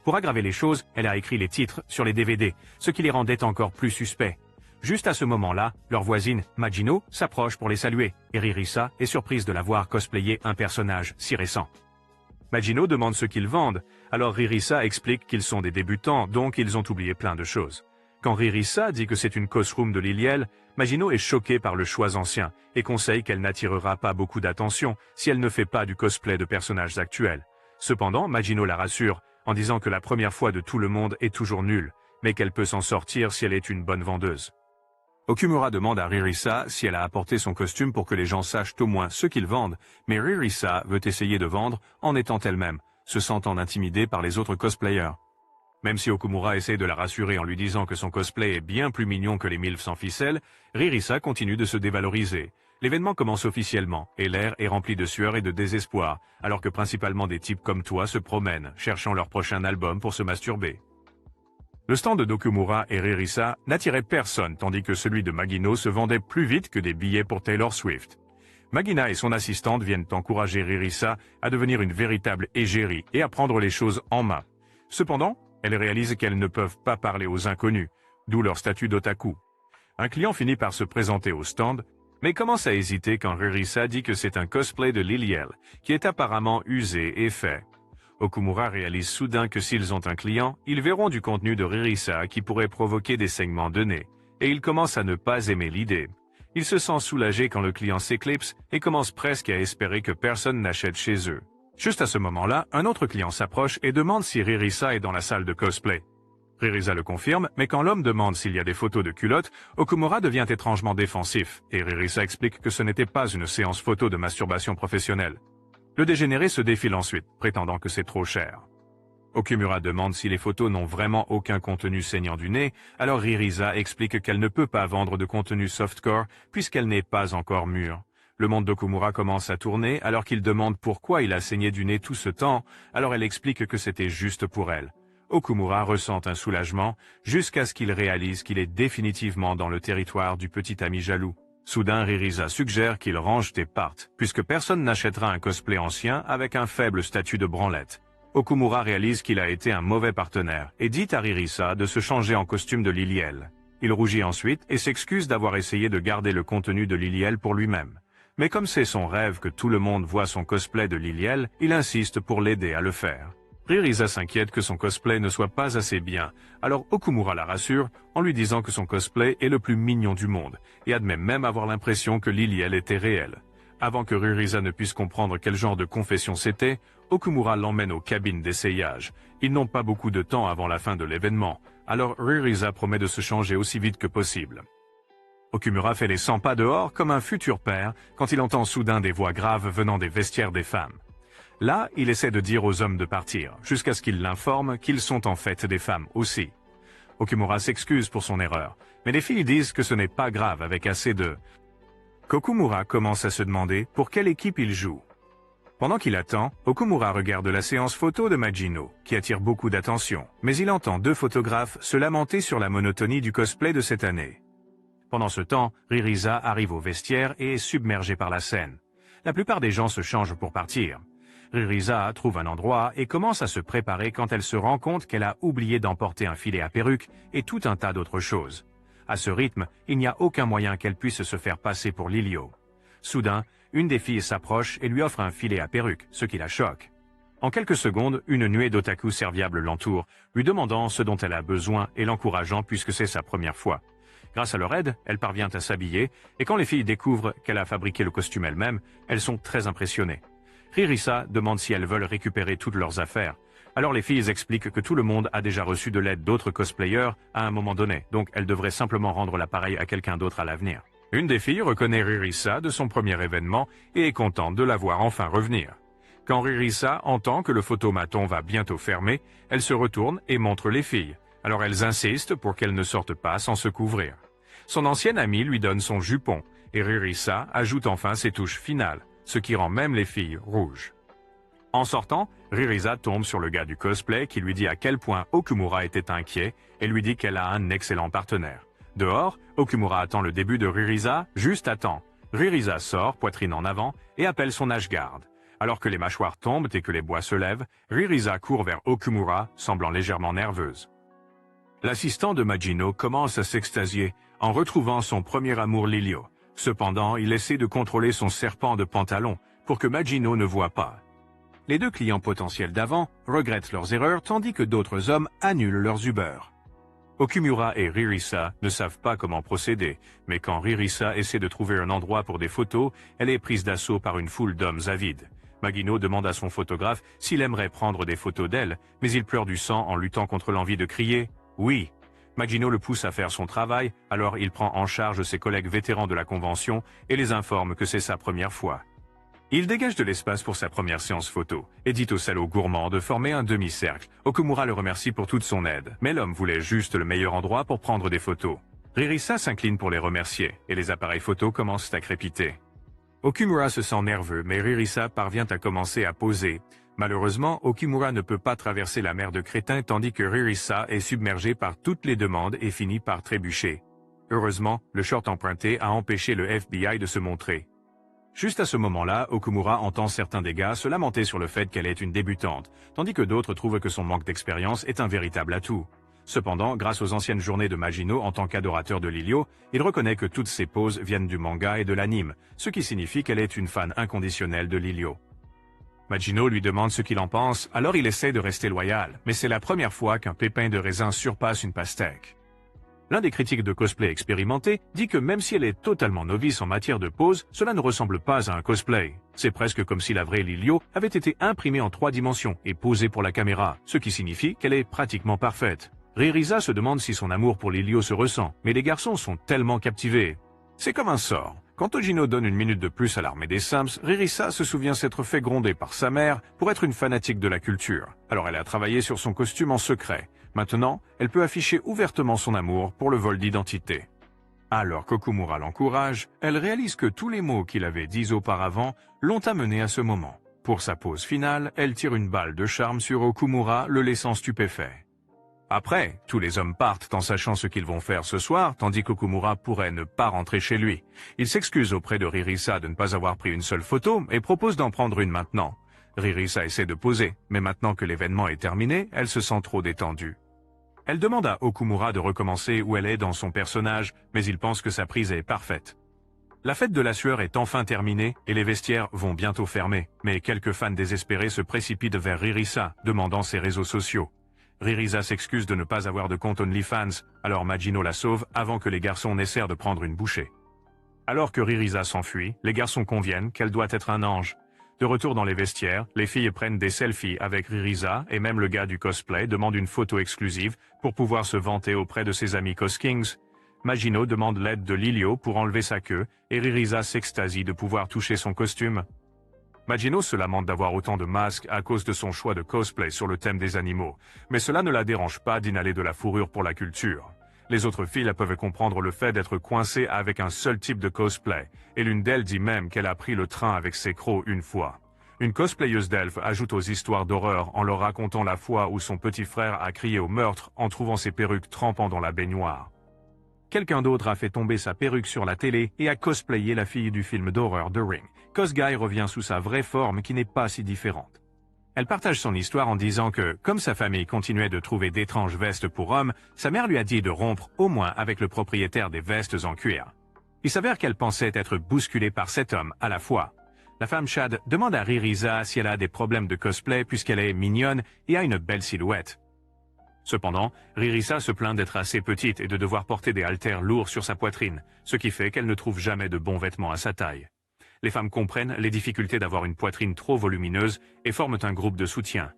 Pour aggraver les choses, elle a écrit les titres sur les DVD, ce qui les rendait encore plus suspects. Juste à ce moment-là, leur voisine, Majino, s'approche pour les saluer, et Ririsa est surprise de la voir cosplayer un personnage si récent. Majino demande ce qu'ils vendent, alors Ririsa explique qu'ils sont des débutants, donc ils ont oublié plein de choses. Quand Ririsa dit que c'est une cosroom de Liliel, Majino est choquée par le choix ancien et conseille qu'elle n'attirera pas beaucoup d'attention si elle ne fait pas du cosplay de personnages actuels. Cependant, Majino la rassure en disant que la première fois de tout le monde est toujours nulle, mais qu'elle peut s'en sortir si elle est une bonne vendeuse. Okumura demande à Ririsa si elle a apporté son costume pour que les gens sachent au moins ce qu'ils vendent, mais Ririsa veut essayer de vendre en étant elle-même, se sentant intimidée par les autres cosplayers. Même si Okumura essaie de la rassurer en lui disant que son cosplay est bien plus mignon que les milfs sans ficelle, Ririsa continue de se dévaloriser. L'événement commence officiellement, et l'air est rempli de sueur et de désespoir, alors que principalement des types comme toi se promènent, cherchant leur prochain album pour se masturber. Le stand de Okumura et Ririsa n'attirait personne, tandis que celui de Magino se vendait plus vite que des billets pour Taylor Swift. Magina et son assistante viennent encourager Ririsa à devenir une véritable égérie et à prendre les choses en main. Cependant, elles réalisent qu'elles ne peuvent pas parler aux inconnus, d'où leur statut d'otaku. Un client finit par se présenter au stand, mais commence à hésiter quand Ririsa dit que c'est un cosplay de Liliel, qui est apparemment usé et fait. Okumura réalise soudain que s'ils ont un client, ils verront du contenu de Ririsa qui pourrait provoquer des saignements de nez, et il commence à ne pas aimer l'idée. Il se sent soulagé quand le client s'éclipse et commence presque à espérer que personne n'achète chez eux. Juste à ce moment-là, un autre client s'approche et demande si Ririsa est dans la salle de cosplay. Ririsa le confirme, mais quand l'homme demande s'il y a des photos de culottes, Okumura devient étrangement défensif, et Ririsa explique que ce n'était pas une séance photo de masturbation professionnelle. Le dégénéré se défile ensuite, prétendant que c'est trop cher. Okumura demande si les photos n'ont vraiment aucun contenu saignant du nez, alors Ririsa explique qu'elle ne peut pas vendre de contenu softcore puisqu'elle n'est pas encore mûre. Le monde d'Okumura commence à tourner alors qu'il demande pourquoi il a saigné du nez tout ce temps, alors elle explique que c'était juste pour elle. Okumura ressent un soulagement jusqu'à ce qu'il réalise qu'il est définitivement dans le territoire du petit ami jaloux. Soudain, Ririsa suggère qu'il range et parte, puisque personne n'achètera un cosplay ancien avec un faible statut de branlette. Okumura réalise qu'il a été un mauvais partenaire et dit à Ririsa de se changer en costume de Liliel. Il rougit ensuite et s'excuse d'avoir essayé de garder le contenu de Liliel pour lui-même. Mais comme c'est son rêve que tout le monde voit son cosplay de Liliel, il insiste pour l'aider à le faire. Ririsa s'inquiète que son cosplay ne soit pas assez bien, alors Okumura la rassure en lui disant que son cosplay est le plus mignon du monde, et admet même avoir l'impression que Liliel était réelle. Avant que Ririsa ne puisse comprendre quel genre de confession c'était, Okumura l'emmène aux cabines d'essayage. Ils n'ont pas beaucoup de temps avant la fin de l'événement, alors Ririsa promet de se changer aussi vite que possible. Okumura fait les 100 pas dehors comme un futur père quand il entend soudain des voix graves venant des vestiaires des femmes. Là, il essaie de dire aux hommes de partir, jusqu'à ce qu'ils l'informent qu'ils sont en fait des femmes aussi. Okumura s'excuse pour son erreur, mais les filles disent que ce n'est pas grave avec assez de... Okumura commence à se demander pour quelle équipe il joue. Pendant qu'il attend, Okumura regarde la séance photo de Majino, qui attire beaucoup d'attention, mais il entend deux photographes se lamenter sur la monotonie du cosplay de cette année. Pendant ce temps, Ririsa arrive au vestiaire et est submergée par la scène. La plupart des gens se changent pour partir. Ririsa trouve un endroit et commence à se préparer quand elle se rend compte qu'elle a oublié d'emporter un filet à perruque et tout un tas d'autres choses. À ce rythme, il n'y a aucun moyen qu'elle puisse se faire passer pour Lilio. Soudain, une des filles s'approche et lui offre un filet à perruque, ce qui la choque. En quelques secondes, une nuée d'otaku serviables l'entoure, lui demandant ce dont elle a besoin et l'encourageant puisque c'est sa première fois. Grâce à leur aide, elle parvient à s'habiller, et quand les filles découvrent qu'elle a fabriqué le costume elle-même, elles sont très impressionnées. Ririsa demande si elles veulent récupérer toutes leurs affaires. Alors les filles expliquent que tout le monde a déjà reçu de l'aide d'autres cosplayers à un moment donné, donc elles devraient simplement rendre l'appareil à quelqu'un d'autre à l'avenir. Une des filles reconnaît Ririsa de son premier événement et est contente de la voir enfin revenir. Quand Ririsa entend que le photomaton va bientôt fermer, elle se retourne et montre les filles. Alors elles insistent pour qu'elles ne sortent pas sans se couvrir. Son ancienne amie lui donne son jupon, et Ririsa ajoute enfin ses touches finales, ce qui rend même les filles rouges. En sortant, Ririsa tombe sur le gars du cosplay qui lui dit à quel point Okumura était inquiet et lui dit qu'elle a un excellent partenaire. Dehors, Okumura attend le début de Ririsa, juste à temps. Ririsa sort, poitrine en avant, et appelle son âge-garde. Alors que les mâchoires tombent et que les bois se lèvent, Ririsa court vers Okumura, semblant légèrement nerveuse. L'assistant de Majino commence à s'extasier en retrouvant son premier amour Lilio. Cependant, il essaie de contrôler son serpent de pantalon pour que Majino ne voit pas. Les deux clients potentiels d'avant regrettent leurs erreurs tandis que d'autres hommes annulent leurs Uber. Okumura et Ririsa ne savent pas comment procéder, mais quand Ririsa essaie de trouver un endroit pour des photos, elle est prise d'assaut par une foule d'hommes avides. Majino demande à son photographe s'il aimerait prendre des photos d'elle, mais il pleure du sang en luttant contre l'envie de crier « Oui ». Majino le pousse à faire son travail, alors il prend en charge ses collègues vétérans de la convention et les informe que c'est sa première fois. Il dégage de l'espace pour sa première séance photo et dit au salaud gourmand de former un demi-cercle. Okumura le remercie pour toute son aide, mais l'homme voulait juste le meilleur endroit pour prendre des photos. Ririsa s'incline pour les remercier et les appareils photos commencent à crépiter. Okumura se sent nerveux, mais Ririsa parvient à commencer à poser. Malheureusement, Okumura ne peut pas traverser la mer de crétins tandis que Ririsa est submergé par toutes les demandes et finit par trébucher. Heureusement, le short emprunté a empêché le FBI de se montrer. Juste à ce moment-là, Okumura entend certains des gars se lamenter sur le fait qu'elle est une débutante, tandis que d'autres trouvent que son manque d'expérience est un véritable atout. Cependant, grâce aux anciennes journées de Majino en tant qu'adorateur de Lilio, il reconnaît que toutes ses poses viennent du manga et de l'anime, ce qui signifie qu'elle est une fan inconditionnelle de Lilio. Majino lui demande ce qu'il en pense, alors il essaie de rester loyal, mais c'est la première fois qu'un pépin de raisin surpasse une pastèque. L'un des critiques de cosplay expérimentés dit que même si elle est totalement novice en matière de pose, cela ne ressemble pas à un cosplay. C'est presque comme si la vraie Lilio avait été imprimée en 3 dimensions et posée pour la caméra, ce qui signifie qu'elle est pratiquement parfaite. Ririsa se demande si son amour pour Lilio se ressent, mais les garçons sont tellement captivés. C'est comme un sort. Quand Tojino donne une minute de plus à l'armée des Sams, Ririsa se souvient s'être fait gronder par sa mère pour être une fanatique de la culture. Alors elle a travaillé sur son costume en secret. Maintenant, elle peut afficher ouvertement son amour pour le vol d'identité. Alors qu'Okumura l'encourage, elle réalise que tous les mots qu'il avait dits auparavant l'ont amené à ce moment. Pour sa pause finale, elle tire une balle de charme sur Okumura, le laissant stupéfait. Après, tous les hommes partent en sachant ce qu'ils vont faire ce soir, tandis qu'Okumura pourrait ne pas rentrer chez lui. Il s'excuse auprès de Ririsa de ne pas avoir pris une seule photo et propose d'en prendre une maintenant. Ririsa essaie de poser, mais maintenant que l'événement est terminé, elle se sent trop détendue. Elle demande à Okumura de recommencer où elle est dans son personnage, mais il pense que sa prise est parfaite. La fête de la sueur est enfin terminée et les vestiaires vont bientôt fermer, mais quelques fans désespérés se précipitent vers Ririsa, demandant ses réseaux sociaux. Ririsa s'excuse de ne pas avoir de compte OnlyFans, alors Majino la sauve avant que les garçons n'essayent de prendre une bouchée. Alors que Ririsa s'enfuit, les garçons conviennent qu'elle doit être un ange. De retour dans les vestiaires, les filles prennent des selfies avec Ririsa et même le gars du cosplay demande une photo exclusive pour pouvoir se vanter auprès de ses amis Coskings. Magino demande l'aide de Lilio pour enlever sa queue et Ririsa s'extasie de pouvoir toucher son costume. Magino se lamente d'avoir autant de masques à cause de son choix de cosplay sur le thème des animaux, mais cela ne la dérange pas d'inhaler de la fourrure pour la culture. Les autres filles peuvent comprendre le fait d'être coincées avec un seul type de cosplay, et l'une d'elles dit même qu'elle a pris le train avec ses crocs une fois. Une cosplayeuse d'elfe ajoute aux histoires d'horreur en leur racontant la fois où son petit frère a crié au meurtre en trouvant ses perruques trempant dans la baignoire. Quelqu'un d'autre a fait tomber sa perruque sur la télé et a cosplayé la fille du film d'horreur The Ring. Cosguy revient sous sa vraie forme qui n'est pas si différente. Elle partage son histoire en disant que, comme sa famille continuait de trouver d'étranges vestes pour hommes, sa mère lui a dit de rompre au moins avec le propriétaire des vestes en cuir. Il s'avère qu'elle pensait être bousculée par cet homme à la fois. La femme Chad demande à Ririsa si elle a des problèmes de cosplay puisqu'elle est mignonne et a une belle silhouette. Cependant, Ririsa se plaint d'être assez petite et de devoir porter des haltères lourds sur sa poitrine, ce qui fait qu'elle ne trouve jamais de bons vêtements à sa taille. Les femmes comprennent les difficultés d'avoir une poitrine trop volumineuse et forment un groupe de soutien.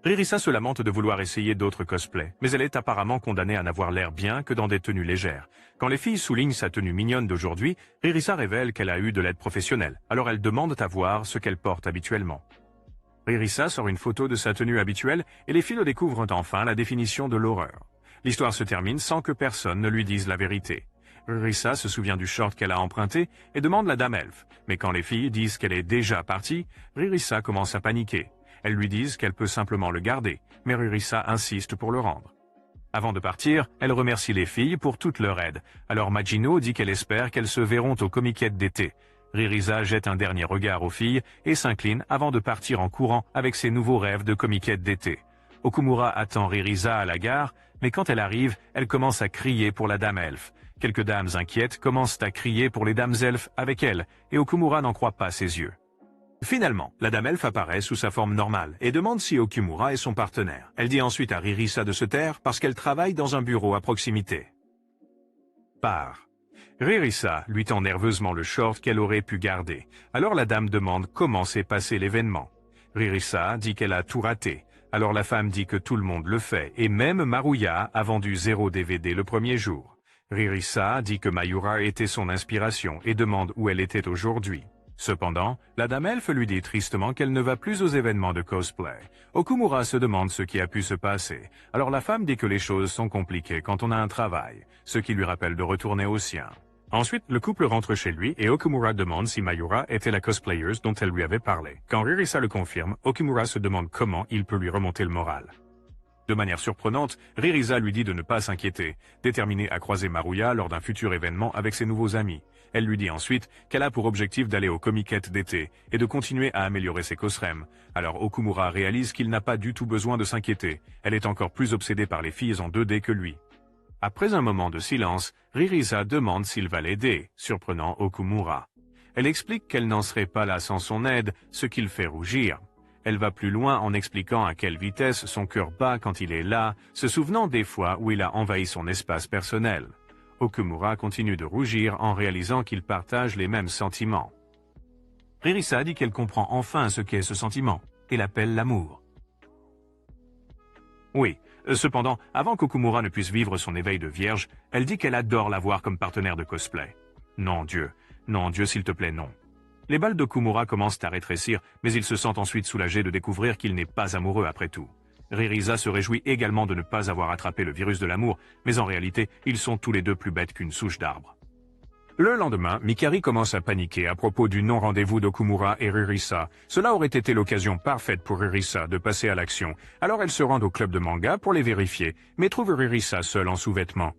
Ririsa se lamente de vouloir essayer d'autres cosplays, mais elle est apparemment condamnée à n'avoir l'air bien que dans des tenues légères. Quand les filles soulignent sa tenue mignonne d'aujourd'hui, Ririsa révèle qu'elle a eu de l'aide professionnelle, alors elle demande à voir ce qu'elle porte habituellement. Ririsa sort une photo de sa tenue habituelle et les filles découvrent enfin la définition de l'horreur. L'histoire se termine sans que personne ne lui dise la vérité. Ririsa se souvient du short qu'elle a emprunté et demande la dame elfe, mais quand les filles disent qu'elle est déjà partie, Ririsa commence à paniquer. Elles lui disent qu'elle peut simplement le garder, mais Ririsa insiste pour le rendre. Avant de partir, elle remercie les filles pour toute leur aide, alors Magino dit qu'elle espère qu'elles se verront au comiquette d'été. Ririsa jette un dernier regard aux filles et s'incline avant de partir en courant avec ses nouveaux rêves de comiquette d'été. Okumura attend Ririsa à la gare, mais quand elle arrive, elle commence à crier pour la dame elfe. Quelques dames inquiètes commencent à crier pour les dames elfes avec elle, et Okumura n'en croit pas ses yeux. Finalement, la dame elfe apparaît sous sa forme normale et demande si Okumura est son partenaire. Elle dit ensuite à Ririsa de se taire parce qu'elle travaille dans un bureau à proximité. Ririsa lui tend nerveusement le short qu'elle aurait pu garder. Alors la dame demande comment s'est passé l'événement. Ririsa dit qu'elle a tout raté. Alors la femme dit que tout le monde le fait, et même Maruya a vendu 0 DVD le premier jour. Ririsa dit que Mayura était son inspiration et demande où elle était aujourd'hui. Cependant, la dame elfe lui dit tristement qu'elle ne va plus aux événements de cosplay. Okumura se demande ce qui a pu se passer. Alors la femme dit que les choses sont compliquées quand on a un travail, ce qui lui rappelle de retourner au sien. Ensuite, le couple rentre chez lui et Okumura demande si Mayura était la cosplayeuse dont elle lui avait parlé. Quand Ririsa le confirme, Okumura se demande comment il peut lui remonter le moral. De manière surprenante, Ririsa lui dit de ne pas s'inquiéter, déterminée à croiser Maruya lors d'un futur événement avec ses nouveaux amis. Elle lui dit ensuite qu'elle a pour objectif d'aller au comiquette d'été et de continuer à améliorer ses cosrèmes. Alors Okumura réalise qu'il n'a pas du tout besoin de s'inquiéter. Elle est encore plus obsédée par les filles en 2D que lui. Après un moment de silence, Ririsa demande s'il va l'aider, surprenant Okumura. Elle explique qu'elle n'en serait pas là sans son aide, ce qui le fait rougir. Elle va plus loin en expliquant à quelle vitesse son cœur bat quand il est là, se souvenant des fois où il a envahi son espace personnel. Okumura continue de rougir en réalisant qu'ils partagent les mêmes sentiments. Ririsa dit qu'elle comprend enfin ce qu'est ce sentiment, et l'appelle l'amour. Oui, cependant, avant qu'Okumura ne puisse vivre son éveil de vierge, elle dit qu'elle adore l'avoir comme partenaire de cosplay. Non Dieu, s'il te plaît non. Les balles d'Okumura commencent à rétrécir, mais il se sent ensuite soulagé de découvrir qu'il n'est pas amoureux après tout. Ririsa se réjouit également de ne pas avoir attrapé le virus de l'amour, mais en réalité, ils sont tous les deux plus bêtes qu'une souche d'arbre. Le lendemain, Mikari commence à paniquer à propos du non-rendez-vous d'Okumura et Ririsa. Cela aurait été l'occasion parfaite pour Ririsa de passer à l'action, alors elle se rend au club de manga pour les vérifier, mais trouve Ririsa seule en sous-vêtements.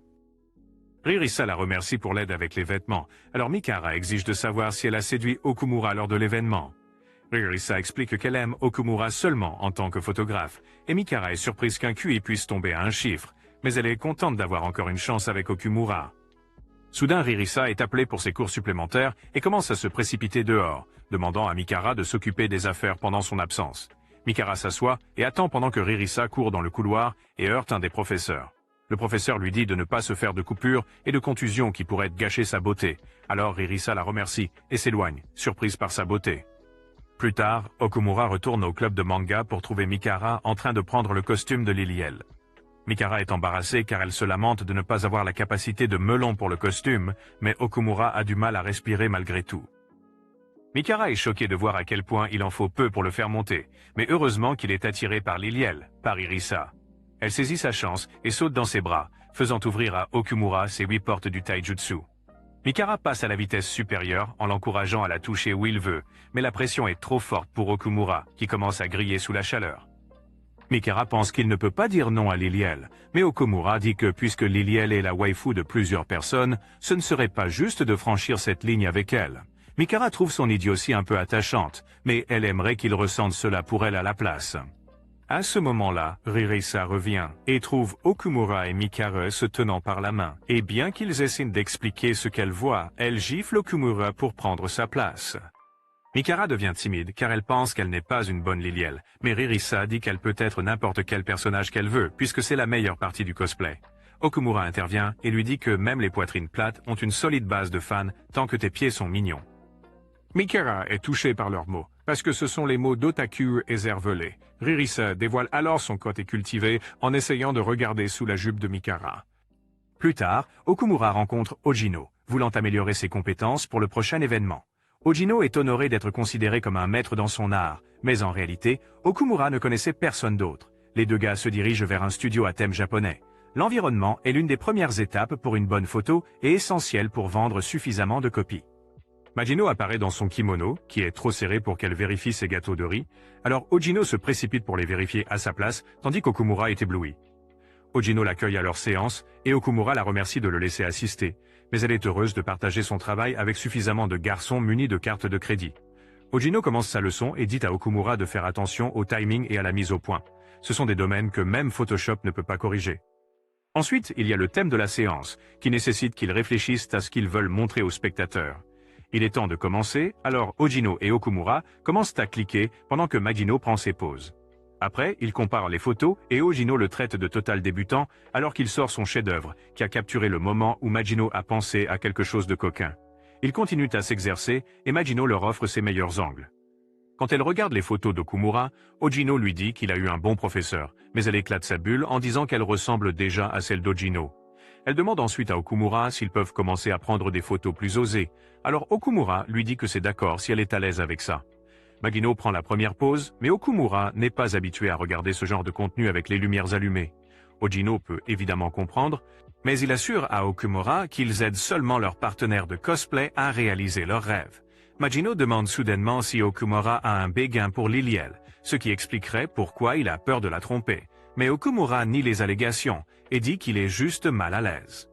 Ririsa la remercie pour l'aide avec les vêtements, alors Mikara exige de savoir si elle a séduit Okumura lors de l'événement. Ririsa explique qu'elle aime Okumura seulement en tant que photographe, et Mikara est surprise qu'un QI puisse tomber à un chiffre, mais elle est contente d'avoir encore une chance avec Okumura. Soudain, Ririsa est appelée pour ses cours supplémentaires et commence à se précipiter dehors, demandant à Mikara de s'occuper des affaires pendant son absence. Mikara s'assoit et attend pendant que Ririsa court dans le couloir et heurte un des professeurs. Le professeur lui dit de ne pas se faire de coupures et de contusions qui pourraient gâcher sa beauté. Alors Ririsa la remercie et s'éloigne, surprise par sa beauté. Plus tard, Okumura retourne au club de manga pour trouver Mikara en train de prendre le costume de Liliel. Mikara est embarrassée car elle se lamente de ne pas avoir la capacité de melon pour le costume, mais Okumura a du mal à respirer malgré tout. Mikara est choquée de voir à quel point il en faut peu pour le faire monter, mais heureusement qu'il est attiré par Liliel, par Irisa. Elle saisit sa chance et saute dans ses bras, faisant ouvrir à Okumura ses 8 portes du taijutsu. Mikara passe à la vitesse supérieure en l'encourageant à la toucher où il veut, mais la pression est trop forte pour Okumura, qui commence à griller sous la chaleur. Mikara pense qu'il ne peut pas dire non à Liliel, mais Okumura dit que puisque Liliel est la waifu de plusieurs personnes, ce ne serait pas juste de franchir cette ligne avec elle. Mikara trouve son idiotie un peu attachante, mais elle aimerait qu'il ressente cela pour elle à la place. À ce moment-là, Ririsa revient et trouve Okumura et Mikara se tenant par la main. Et bien qu'ils essaient d'expliquer ce qu'elle voit, elle gifle Okumura pour prendre sa place. Mikara devient timide car elle pense qu'elle n'est pas une bonne Liliel, mais Ririsa dit qu'elle peut être n'importe quel personnage qu'elle veut puisque c'est la meilleure partie du cosplay. Okumura intervient et lui dit que même les poitrines plates ont une solide base de fans tant que tes pieds sont mignons. Mikara est touchée par leurs mots, parce que ce sont les mots d'otaku écervelés. Ririsa dévoile alors son côté cultivé en essayant de regarder sous la jupe de Mikara. Plus tard, Okumura rencontre Ojino, voulant améliorer ses compétences pour le prochain événement. Ojino est honoré d'être considéré comme un maître dans son art, mais en réalité, Okumura ne connaissait personne d'autre. Les deux gars se dirigent vers un studio à thème japonais. L'environnement est l'une des premières étapes pour une bonne photo et essentielle pour vendre suffisamment de copies. Majino apparaît dans son kimono, qui est trop serré pour qu'elle vérifie ses gâteaux de riz, alors Ojino se précipite pour les vérifier à sa place, tandis qu'Okumura est ébloui. Ojino l'accueille à leur séance, et Okumura la remercie de le laisser assister, mais elle est heureuse de partager son travail avec suffisamment de garçons munis de cartes de crédit. Ojino commence sa leçon et dit à Okumura de faire attention au timing et à la mise au point. Ce sont des domaines que même Photoshop ne peut pas corriger. Ensuite, il y a le thème de la séance, qui nécessite qu'ils réfléchissent à ce qu'ils veulent montrer aux spectateurs. Il est temps de commencer, alors Ojino et Okumura commencent à cliquer pendant que Majino prend ses pauses. Après, ils comparent les photos et Ojino le traite de total débutant alors qu'il sort son chef-d'œuvre, qui a capturé le moment où Majino a pensé à quelque chose de coquin. Ils continuent à s'exercer et Majino leur offre ses meilleurs angles. Quand elle regarde les photos d'Okumura, Ojino lui dit qu'il a eu un bon professeur, mais elle éclate sa bulle en disant qu'elle ressemble déjà à celle d'Ojino. Elle demande ensuite à Okumura s'ils peuvent commencer à prendre des photos plus osées. Alors Okumura lui dit que c'est d'accord si elle est à l'aise avec ça. Majino prend la première pose, mais Okumura n'est pas habitué à regarder ce genre de contenu avec les lumières allumées. Ojino peut évidemment comprendre, mais il assure à Okumura qu'ils aident seulement leur partenaire de cosplay à réaliser leurs rêves. Majino demande soudainement si Okumura a un béguin pour Liliel, ce qui expliquerait pourquoi il a peur de la tromper. Mais Okumura nie les allégations et dit qu'il est juste mal à l'aise.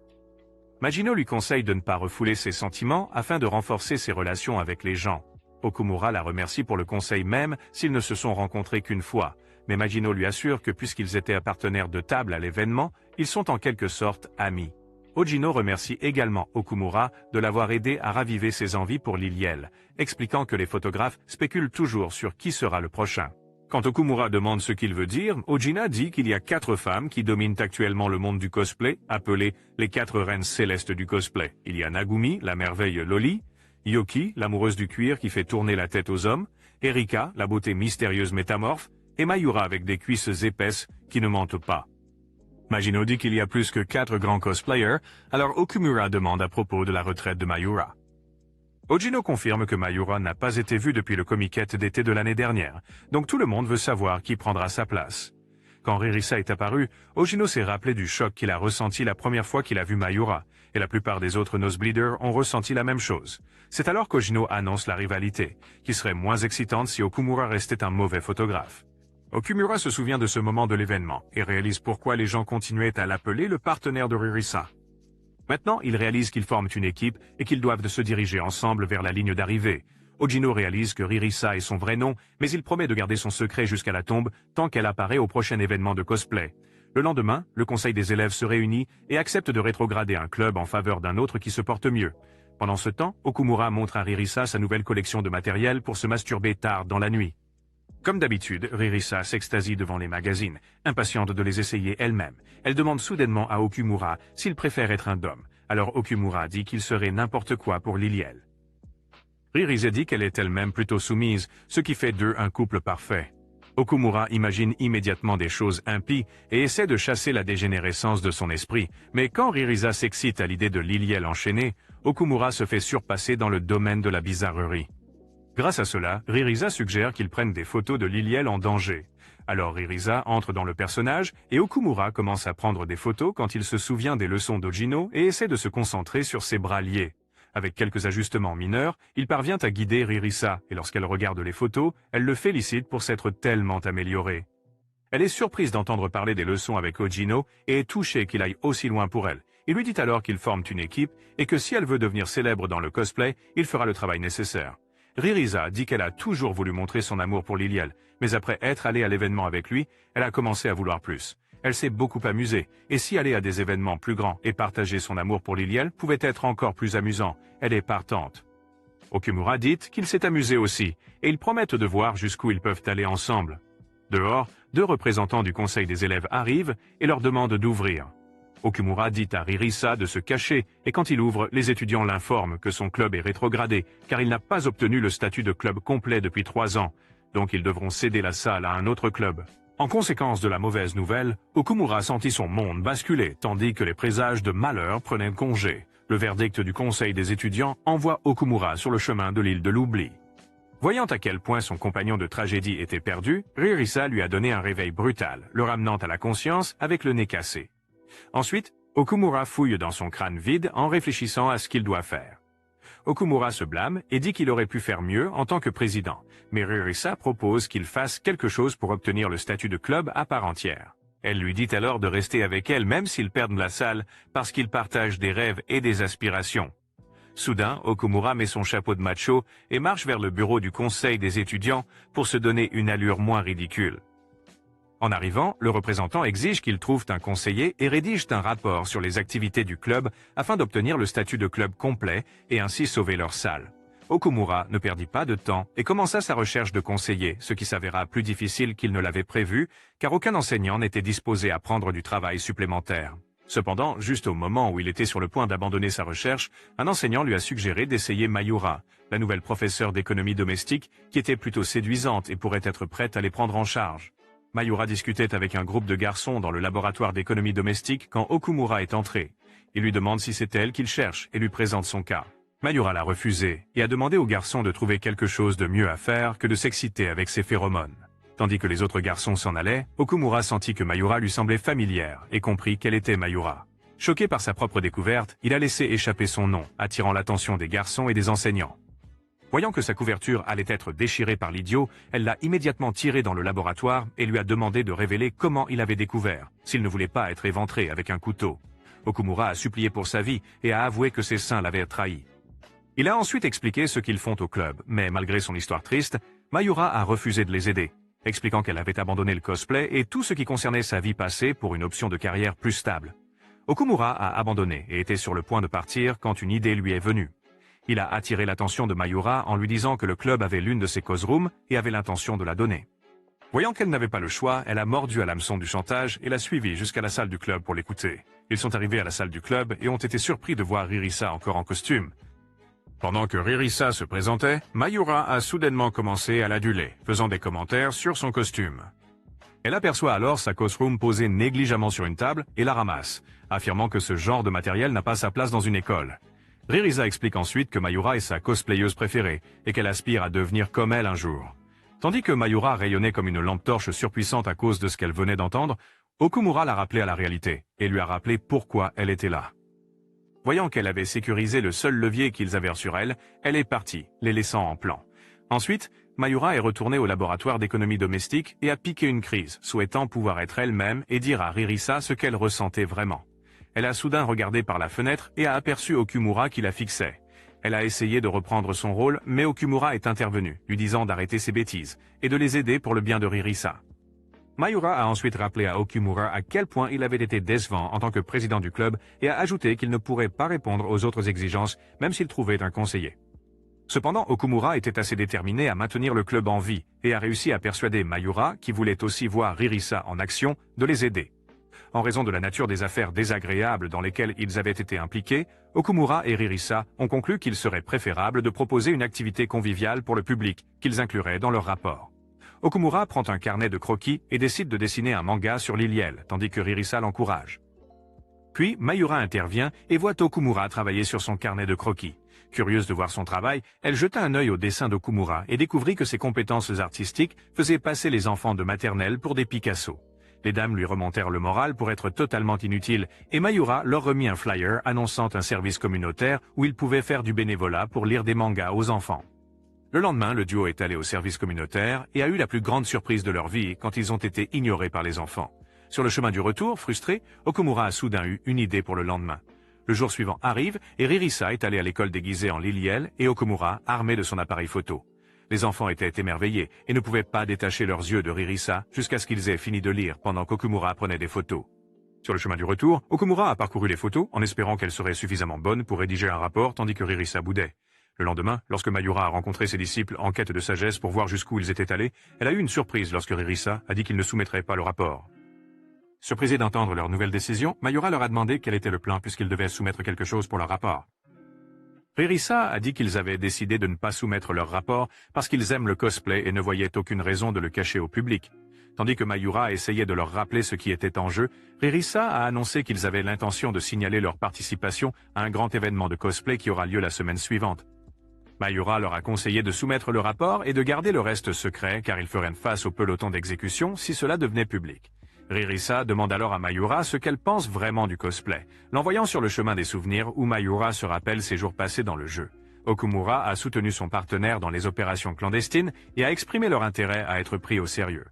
Majino lui conseille de ne pas refouler ses sentiments afin de renforcer ses relations avec les gens. Okumura la remercie pour le conseil même s'ils ne se sont rencontrés qu'une fois, mais Majino lui assure que puisqu'ils étaient partenaires de table à l'événement, ils sont en quelque sorte amis. Ojino remercie également Okumura de l'avoir aidé à raviver ses envies pour Liliel, expliquant que les photographes spéculent toujours sur qui sera le prochain. Quand Okumura demande ce qu'il veut dire, Ojina dit qu'il y a 4 femmes qui dominent actuellement le monde du cosplay, appelées les 4 reines célestes du cosplay. Il y a Nagumi, la merveille Loli, Yoki, l'amoureuse du cuir qui fait tourner la tête aux hommes, Erika, la beauté mystérieuse métamorphe, et Mayura avec des cuisses épaisses qui ne mentent pas. Majino dit qu'il y a plus que 4 grands cosplayers, alors Okumura demande à propos de la retraite de Mayura. Ojino confirme que Mayura n'a pas été vue depuis le Comiket d'été de l'année dernière, donc tout le monde veut savoir qui prendra sa place. Quand Ririsa est apparu, Ojino s'est rappelé du choc qu'il a ressenti la première fois qu'il a vu Mayura, et la plupart des autres nosebleeders ont ressenti la même chose. C'est alors qu'Ojino annonce la rivalité, qui serait moins excitante si Okumura restait un mauvais photographe. Okumura se souvient de ce moment de l'événement, et réalise pourquoi les gens continuaient à l'appeler le partenaire de Ririsa. Maintenant, ils réalisent qu'ils forment une équipe et qu'ils doivent se diriger ensemble vers la ligne d'arrivée. Ojino réalise que Ririsa est son vrai nom, mais il promet de garder son secret jusqu'à la tombe tant qu'elle apparaît au prochain événement de cosplay. Le lendemain, le conseil des élèves se réunit et accepte de rétrograder un club en faveur d'un autre qui se porte mieux. Pendant ce temps, Okumura montre à Ririsa sa nouvelle collection de matériel pour se masturber tard dans la nuit. Comme d'habitude, Ririsa s'extasie devant les magazines, impatiente de les essayer elle-même. Elle demande soudainement à Okumura s'il préfère être un homme. Alors Okumura dit qu'il serait n'importe quoi pour Liliel. Ririsa dit qu'elle est elle-même plutôt soumise, ce qui fait d'eux un couple parfait. Okumura imagine immédiatement des choses impies et essaie de chasser la dégénérescence de son esprit, mais quand Ririsa s'excite à l'idée de Liliel enchaînée, Okumura se fait surpasser dans le domaine de la bizarrerie. Grâce à cela, Ririsa suggère qu'ils prennent des photos de Liliel en danger. Alors Ririsa entre dans le personnage et Okumura commence à prendre des photos quand il se souvient des leçons d'Ojino et essaie de se concentrer sur ses bras liés. Avec quelques ajustements mineurs, il parvient à guider Ririsa et lorsqu'elle regarde les photos, elle le félicite pour s'être tellement améliorée. Elle est surprise d'entendre parler des leçons avec Ojino et est touchée qu'il aille aussi loin pour elle. Il lui dit alors qu'ils forment une équipe et que si elle veut devenir célèbre dans le cosplay, il fera le travail nécessaire. Ririsa dit qu'elle a toujours voulu montrer son amour pour Liliel, mais après être allée à l'événement avec lui, elle a commencé à vouloir plus. Elle s'est beaucoup amusée, et si aller à des événements plus grands et partager son amour pour Liliel pouvait être encore plus amusant, elle est partante. Okumura dit qu'il s'est amusé aussi, et ils promettent de voir jusqu'où ils peuvent aller ensemble. Dehors, 2 représentants du conseil des élèves arrivent et leur demandent d'ouvrir. Okumura dit à Ririsa de se cacher, et quand il ouvre, les étudiants l'informent que son club est rétrogradé, car il n'a pas obtenu le statut de club complet depuis 3 ans, donc ils devront céder la salle à un autre club. En conséquence de la mauvaise nouvelle, Okumura sentit son monde basculer, tandis que les présages de malheur prenaient congé. Le verdict du conseil des étudiants envoie Okumura sur le chemin de l'île de l'oubli. Voyant à quel point son compagnon de tragédie était perdu, Ririsa lui a donné un réveil brutal, le ramenant à la conscience avec le nez cassé. Ensuite, Okumura fouille dans son crâne vide en réfléchissant à ce qu'il doit faire. Okumura se blâme et dit qu'il aurait pu faire mieux en tant que président, mais Ririsa propose qu'il fasse quelque chose pour obtenir le statut de club à part entière. Elle lui dit alors de rester avec elle même s'ils perdent la salle parce qu'ils partagent des rêves et des aspirations. Soudain, Okumura met son chapeau de macho et marche vers le bureau du conseil des étudiants pour se donner une allure moins ridicule. En arrivant, le représentant exige qu'ils trouvent un conseiller et rédigent un rapport sur les activités du club afin d'obtenir le statut de club complet et ainsi sauver leur salle. Okumura ne perdit pas de temps et commença sa recherche de conseiller, ce qui s'avéra plus difficile qu'il ne l'avait prévu, car aucun enseignant n'était disposé à prendre du travail supplémentaire. Cependant, juste au moment où il était sur le point d'abandonner sa recherche, un enseignant lui a suggéré d'essayer Mayura, la nouvelle professeure d'économie domestique, qui était plutôt séduisante et pourrait être prête à les prendre en charge. Mayura discutait avec un groupe de garçons dans le laboratoire d'économie domestique quand Okumura est entré. Il lui demande si c'est elle qu'il cherche et lui présente son cas. Mayura l'a refusé et a demandé aux garçons de trouver quelque chose de mieux à faire que de s'exciter avec ses phéromones. Tandis que les autres garçons s'en allaient, Okumura sentit que Mayura lui semblait familière et comprit qu'elle était Mayura. Choqué par sa propre découverte, il a laissé échapper son nom, attirant l'attention des garçons et des enseignants. Voyant que sa couverture allait être déchirée par l'idiot, elle l'a immédiatement tiré dans le laboratoire et lui a demandé de révéler comment il avait découvert, s'il ne voulait pas être éventré avec un couteau. Okumura a supplié pour sa vie et a avoué que ses seins l'avaient trahi. Il a ensuite expliqué ce qu'ils font au club, mais malgré son histoire triste, Mayura a refusé de les aider, expliquant qu'elle avait abandonné le cosplay et tout ce qui concernait sa vie passée pour une option de carrière plus stable. Okumura a abandonné et était sur le point de partir quand une idée lui est venue. Il a attiré l'attention de Mayura en lui disant que le club avait l'une de ses cause rooms et avait l'intention de la donner. Voyant qu'elle n'avait pas le choix, elle a mordu à l'hameçon du chantage et l'a suivi jusqu'à la salle du club pour l'écouter. Ils sont arrivés à la salle du club et ont été surpris de voir Ririsa encore en costume. Pendant que Ririsa se présentait, Mayura a soudainement commencé à l'aduler, faisant des commentaires sur son costume. Elle aperçoit alors sa cause room posée négligemment sur une table et la ramasse, affirmant que ce genre de matériel n'a pas sa place dans une école. Ririsa explique ensuite que Mayura est sa cosplayeuse préférée et qu'elle aspire à devenir comme elle un jour. Tandis que Mayura rayonnait comme une lampe torche surpuissante à cause de ce qu'elle venait d'entendre, Okumura l'a rappelé à la réalité et lui a rappelé pourquoi elle était là. Voyant qu'elle avait sécurisé le seul levier qu'ils avaient sur elle, elle est partie, les laissant en plan. Ensuite, Mayura est retournée au laboratoire d'économie domestique et a piqué une crise, souhaitant pouvoir être elle-même et dire à Ririsa ce qu'elle ressentait vraiment. Elle a soudain regardé par la fenêtre et a aperçu Okumura qui la fixait. Elle a essayé de reprendre son rôle, mais Okumura est intervenu, lui disant d'arrêter ses bêtises et de les aider pour le bien de Ririsa. Mayura a ensuite rappelé à Okumura à quel point il avait été décevant en tant que président du club et a ajouté qu'il ne pourrait pas répondre aux autres exigences, même s'il trouvait un conseiller. Cependant, Okumura était assez déterminé à maintenir le club en vie et a réussi à persuader Mayura, qui voulait aussi voir Ririsa en action, de les aider. En raison de la nature des affaires désagréables dans lesquelles ils avaient été impliqués, Okumura et Ririsa ont conclu qu'il serait préférable de proposer une activité conviviale pour le public qu'ils incluraient dans leur rapport. Okumura prend un carnet de croquis et décide de dessiner un manga sur Liliel, tandis que Ririsa l'encourage. Puis Mayura intervient et voit Okumura travailler sur son carnet de croquis. Curieuse de voir son travail, elle jeta un œil au dessin d'Okumura et découvrit que ses compétences artistiques faisaient passer les enfants de maternelle pour des Picasso. Les dames lui remontèrent le moral pour être totalement inutiles et Mayura leur remit un flyer annonçant un service communautaire où ils pouvaient faire du bénévolat pour lire des mangas aux enfants. Le lendemain, le duo est allé au service communautaire et a eu la plus grande surprise de leur vie quand ils ont été ignorés par les enfants. Sur le chemin du retour, frustré, Okumura a soudain eu une idée pour le lendemain. Le jour suivant arrive et Ririsa est allé à l'école déguisée en Liliel et Okumura armé de son appareil photo. Les enfants étaient émerveillés et ne pouvaient pas détacher leurs yeux de Ririsa jusqu'à ce qu'ils aient fini de lire pendant qu'Okumura prenait des photos. Sur le chemin du retour, Okumura a parcouru les photos en espérant qu'elles seraient suffisamment bonnes pour rédiger un rapport tandis que Ririsa boudait. Le lendemain, lorsque Mayura a rencontré ses disciples en quête de sagesse pour voir jusqu'où ils étaient allés, elle a eu une surprise lorsque Ririsa a dit qu'il ne soumettrait pas le rapport. Surprisés d'entendre leur nouvelle décision, Mayura leur a demandé quel était le plan puisqu'ils devaient soumettre quelque chose pour leur rapport. Ririsa a dit qu'ils avaient décidé de ne pas soumettre leur rapport parce qu'ils aiment le cosplay et ne voyaient aucune raison de le cacher au public. Tandis que Mayura essayait de leur rappeler ce qui était en jeu, Ririsa a annoncé qu'ils avaient l'intention de signaler leur participation à un grand événement de cosplay qui aura lieu la semaine suivante. Mayura leur a conseillé de soumettre le rapport et de garder le reste secret car ils feraient face au peloton d'exécution si cela devenait public. Ririsa demande alors à Mayura ce qu'elle pense vraiment du cosplay, l'envoyant sur le chemin des souvenirs où Mayura se rappelle ses jours passés dans le jeu. Okumura a soutenu son partenaire dans les opérations clandestines et a exprimé leur intérêt à être pris au sérieux.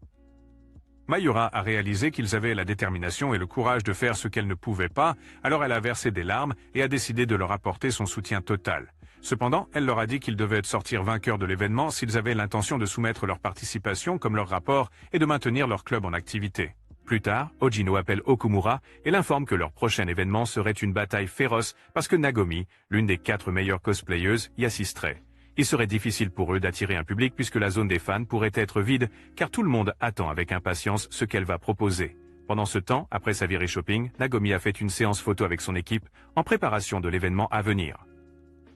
Mayura a réalisé qu'ils avaient la détermination et le courage de faire ce qu'elle ne pouvait pas, alors elle a versé des larmes et a décidé de leur apporter son soutien total. Cependant, elle leur a dit qu'ils devaient sortir vainqueurs de l'événement s'ils avaient l'intention de soumettre leur participation comme leur rapport et de maintenir leur club en activité. Plus tard, Ojino appelle Okumura et l'informe que leur prochain événement serait une bataille féroce parce que Nagomi, l'une des 4 meilleures cosplayeuses, y assisterait. Il serait difficile pour eux d'attirer un public puisque la zone des fans pourrait être vide car tout le monde attend avec impatience ce qu'elle va proposer. Pendant ce temps, après sa virée shopping, Nagomi a fait une séance photo avec son équipe en préparation de l'événement à venir.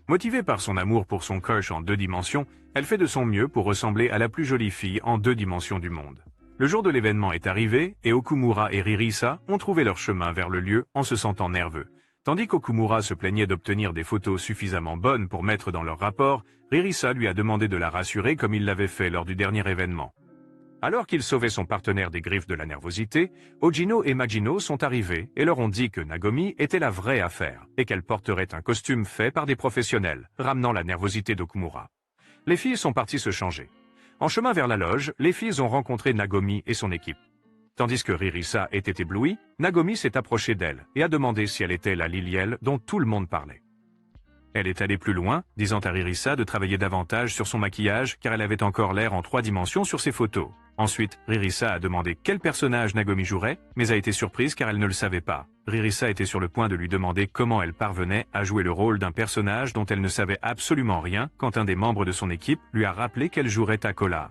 Motivée par son amour pour son crush en 2 dimensions, elle fait de son mieux pour ressembler à la plus jolie fille en 2 dimensions du monde. Le jour de l'événement est arrivé et Okumura et Ririsa ont trouvé leur chemin vers le lieu en se sentant nerveux. Tandis qu'Okumura se plaignait d'obtenir des photos suffisamment bonnes pour mettre dans leur rapport, Ririsa lui a demandé de la rassurer comme il l'avait fait lors du dernier événement. Alors qu'il sauvait son partenaire des griffes de la nervosité, Ojino et Majino sont arrivés et leur ont dit que Nagomi était la vraie affaire et qu'elle porterait un costume fait par des professionnels, ramenant la nervosité d'Okumura. Les filles sont parties se changer. En chemin vers la loge, les filles ont rencontré Nagomi et son équipe. Tandis que Ririsa était éblouie, Nagomi s'est approchée d'elle et a demandé si elle était la Liliel dont tout le monde parlait. Elle est allée plus loin, disant à Ririsa de travailler davantage sur son maquillage car elle avait encore l'air en 3 dimensions sur ses photos. Ensuite, Ririsa a demandé quel personnage Nagomi jouerait, mais a été surprise car elle ne le savait pas. Ririsa était sur le point de lui demander comment elle parvenait à jouer le rôle d'un personnage dont elle ne savait absolument rien quand un des membres de son équipe lui a rappelé qu'elle jouerait Takola.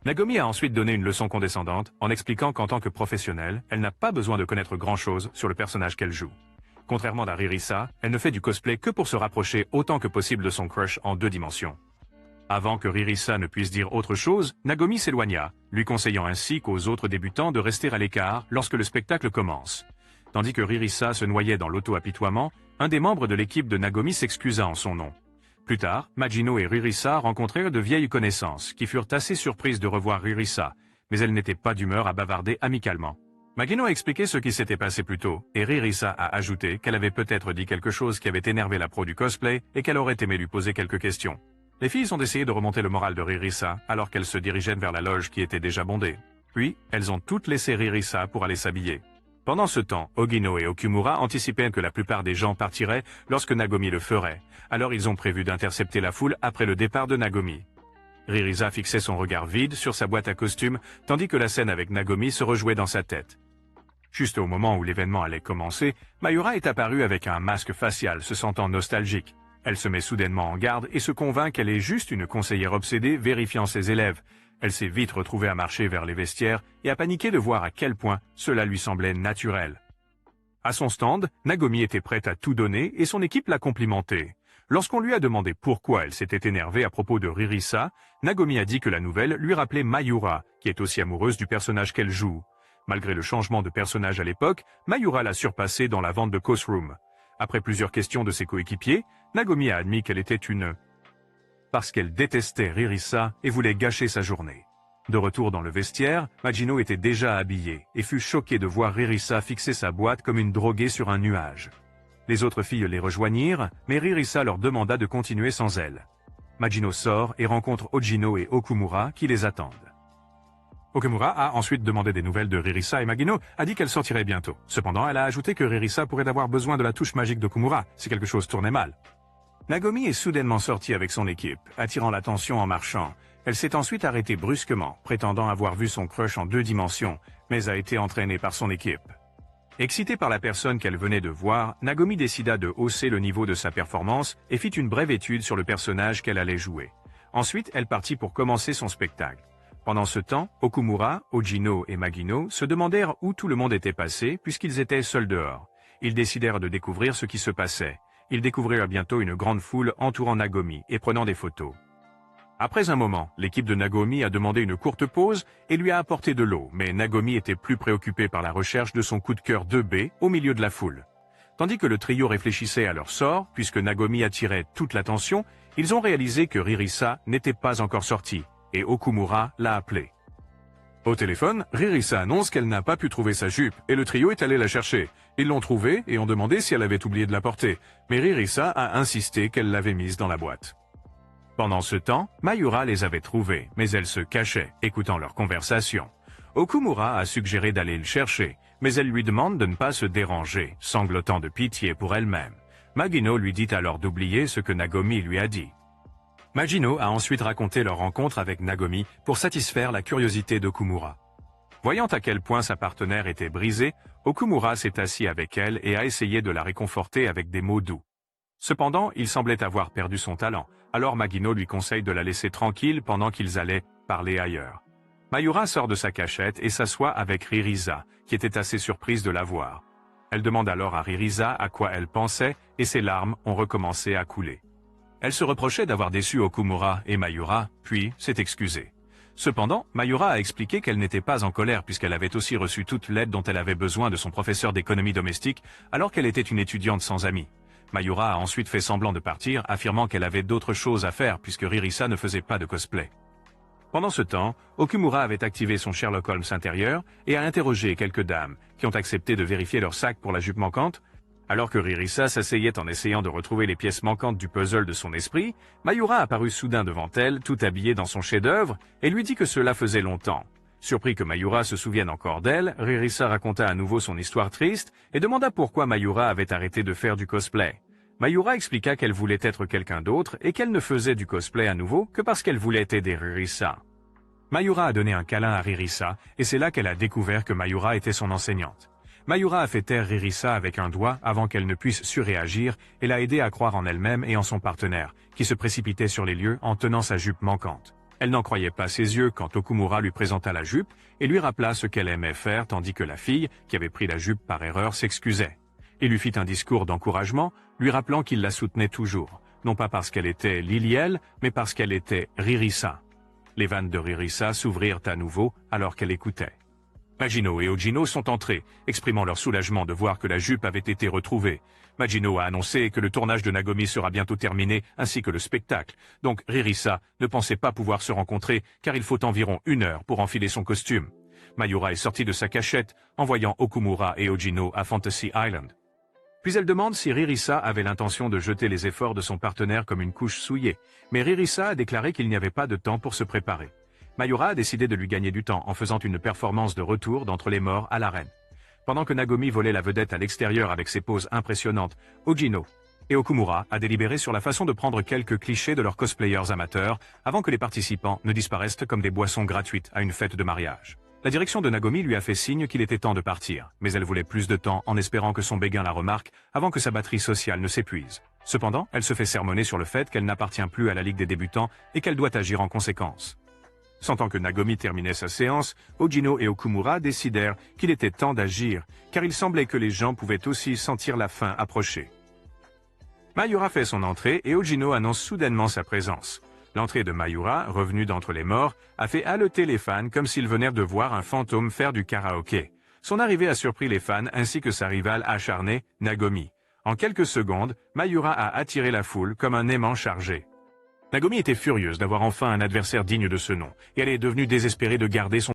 Nagomi a ensuite donné une leçon condescendante en expliquant qu'en tant que professionnelle, elle n'a pas besoin de connaître grand-chose sur le personnage qu'elle joue. Contrairement à Ririsa, elle ne fait du cosplay que pour se rapprocher autant que possible de son crush en 2 dimensions. Avant que Ririsa ne puisse dire autre chose, Nagomi s'éloigna, lui conseillant ainsi qu'aux autres débutants de rester à l'écart lorsque le spectacle commence. Tandis que Ririsa se noyait dans l'auto-apitoiement, un des membres de l'équipe de Nagomi s'excusa en son nom. Plus tard, Majino et Ririsa rencontrèrent de vieilles connaissances qui furent assez surprises de revoir Ririsa, mais elles n'étaient pas d'humeur à bavarder amicalement. Majino a expliqué ce qui s'était passé plus tôt, et Ririsa a ajouté qu'elle avait peut-être dit quelque chose qui avait énervé la pro du cosplay et qu'elle aurait aimé lui poser quelques questions. Les filles ont essayé de remonter le moral de Ririsa alors qu'elles se dirigeaient vers la loge qui était déjà bondée. Puis, elles ont toutes laissé Ririsa pour aller s'habiller. Pendant ce temps, Ogino et Okumura anticipaient que la plupart des gens partiraient lorsque Nagomi le ferait, alors ils ont prévu d'intercepter la foule après le départ de Nagomi. Ririsa fixait son regard vide sur sa boîte à costumes, tandis que la scène avec Nagomi se rejouait dans sa tête. Juste au moment où l'événement allait commencer, Mayura est apparue avec un masque facial, se sentant nostalgique. Elle se met soudainement en garde et se convainc qu'elle est juste une conseillère obsédée vérifiant ses élèves. Elle s'est vite retrouvée à marcher vers les vestiaires et a paniqué de voir à quel point cela lui semblait naturel. À son stand, Nagomi était prête à tout donner et son équipe l'a complimentée. Lorsqu'on lui a demandé pourquoi elle s'était énervée à propos de Ririsa, Nagomi a dit que la nouvelle lui rappelait Mayura, qui est aussi amoureuse du personnage qu'elle joue. Malgré le changement de personnage à l'époque, Mayura l'a surpassée dans la vente de Costume. Après plusieurs questions de ses coéquipiers, Nagomi a admis qu'elle était une... parce qu'elle détestait Ririsa et voulait gâcher sa journée. De retour dans le vestiaire, Majino était déjà habillé et fut choqué de voir Ririsa fixer sa boîte comme une droguée sur un nuage. Les autres filles les rejoignirent, mais Ririsa leur demanda de continuer sans elle. Majino sort et rencontre Ojino et Okumura qui les attendent. Okumura a ensuite demandé des nouvelles de Ririsa et Magino a dit qu'elle sortirait bientôt. Cependant, elle a ajouté que Ririsa pourrait avoir besoin de la touche magique d'Okumura si quelque chose tournait mal. Nagomi est soudainement sortie avec son équipe, attirant l'attention en marchant. Elle s'est ensuite arrêtée brusquement, prétendant avoir vu son crush en 2 dimensions, mais a été entraînée par son équipe. Excitée par la personne qu'elle venait de voir, Nagomi décida de hausser le niveau de sa performance et fit une brève étude sur le personnage qu'elle allait jouer. Ensuite, elle partit pour commencer son spectacle. Pendant ce temps, Okumura, Ojino et Magino se demandèrent où tout le monde était passé puisqu'ils étaient seuls dehors. Ils décidèrent de découvrir ce qui se passait. Ils découvrirent bientôt une grande foule entourant Nagomi et prenant des photos. Après un moment, l'équipe de Nagomi a demandé une courte pause et lui a apporté de l'eau, mais Nagomi était plus préoccupée par la recherche de son coup de cœur 2B au milieu de la foule. Tandis que le trio réfléchissait à leur sort, puisque Nagomi attirait toute l'attention, ils ont réalisé que Ririsa n'était pas encore sortie, et Okumura l'a appelée. Au téléphone, Ririsa annonce qu'elle n'a pas pu trouver sa jupe, et le trio est allé la chercher. Ils l'ont trouvée et ont demandé si elle avait oublié de la porter, mais Ririsa a insisté qu'elle l'avait mise dans la boîte. Pendant ce temps, Mayura les avait trouvés, mais elle se cachait, écoutant leur conversation. Okumura a suggéré d'aller le chercher, mais elle lui demande de ne pas se déranger, sanglotant de pitié pour elle-même. Magino lui dit alors d'oublier ce que Nagomi lui a dit. Magino a ensuite raconté leur rencontre avec Nagomi pour satisfaire la curiosité d'Okumura. Voyant à quel point sa partenaire était brisée, Okumura s'est assis avec elle et a essayé de la réconforter avec des mots doux. Cependant, il semblait avoir perdu son talent, alors Magino lui conseille de la laisser tranquille pendant qu'ils allaient parler ailleurs. Mayura sort de sa cachette et s'assoit avec Ririsa, qui était assez surprise de la voir. Elle demande alors à Ririsa à quoi elle pensait et ses larmes ont recommencé à couler. Elle se reprochait d'avoir déçu Okumura et Mayura, puis s'est excusée. Cependant, Mayura a expliqué qu'elle n'était pas en colère puisqu'elle avait aussi reçu toute l'aide dont elle avait besoin de son professeur d'économie domestique alors qu'elle était une étudiante sans amis. Mayura a ensuite fait semblant de partir, affirmant qu'elle avait d'autres choses à faire puisque Ririsa ne faisait pas de cosplay. Pendant ce temps, Okumura avait activé son Sherlock Holmes intérieur et a interrogé quelques dames, qui ont accepté de vérifier leur sac pour la jupe manquante. Alors que Ririsa s'asseyait en essayant de retrouver les pièces manquantes du puzzle de son esprit, Mayura apparut soudain devant elle, tout habillée dans son chef-d'œuvre, et lui dit que cela faisait longtemps. Surpris que Mayura se souvienne encore d'elle, Ririsa raconta à nouveau son histoire triste et demanda pourquoi Mayura avait arrêté de faire du cosplay. Mayura expliqua qu'elle voulait être quelqu'un d'autre et qu'elle ne faisait du cosplay à nouveau que parce qu'elle voulait aider Ririsa. Mayura a donné un câlin à Ririsa et c'est là qu'elle a découvert que Mayura était son enseignante. Mayura a fait taire Ririsa avec un doigt avant qu'elle ne puisse surréagir et l'a aidée à croire en elle-même et en son partenaire, qui se précipitait sur les lieux en tenant sa jupe manquante. Elle n'en croyait pas ses yeux quand Okumura lui présenta la jupe et lui rappela ce qu'elle aimait faire tandis que la fille, qui avait pris la jupe par erreur, s'excusait. Il lui fit un discours d'encouragement, lui rappelant qu'il la soutenait toujours, non pas parce qu'elle était Liliel, mais parce qu'elle était Ririsa. Les vannes de Ririsa s'ouvrirent à nouveau alors qu'elle écoutait. Magino et Ojino sont entrés, exprimant leur soulagement de voir que la jupe avait été retrouvée. Magino a annoncé que le tournage de Nagomi sera bientôt terminé, ainsi que le spectacle. Donc Ririsa ne pensait pas pouvoir se rencontrer, car il faut environ 1 heure pour enfiler son costume. Mayura est sortie de sa cachette, envoyant Okumura et Ojino à Fantasy Island. Puis elle demande si Ririsa avait l'intention de jeter les efforts de son partenaire comme une couche souillée, mais Ririsa a déclaré qu'il n'y avait pas de temps pour se préparer. Mayura a décidé de lui gagner du temps en faisant une performance de retour d'entre les morts à l'arène. Pendant que Nagomi volait la vedette à l'extérieur avec ses poses impressionnantes, Ojino et Okumura a délibéré sur la façon de prendre quelques clichés de leurs cosplayers amateurs avant que les participants ne disparaissent comme des boissons gratuites à une fête de mariage. La direction de Nagomi lui a fait signe qu'il était temps de partir, mais elle voulait plus de temps en espérant que son béguin la remarque avant que sa batterie sociale ne s'épuise. Cependant, elle se fait sermonner sur le fait qu'elle n'appartient plus à la Ligue des débutants et qu'elle doit agir en conséquence. Sentant que Nagomi terminait sa séance, Ojino et Okumura décidèrent qu'il était temps d'agir, car il semblait que les gens pouvaient aussi sentir la fin approcher. Mayura fait son entrée et Ojino annonce soudainement sa présence. L'entrée de Mayura, revenu d'entre les morts, a fait haleter les fans comme s'ils venaient de voir un fantôme faire du karaoké. Son arrivée a surpris les fans ainsi que sa rivale acharnée, Nagomi. En quelques secondes, Mayura a attiré la foule comme un aimant chargé. Nagomi était furieuse d'avoir enfin un adversaire digne de ce nom, et elle est devenue désespérée de garder son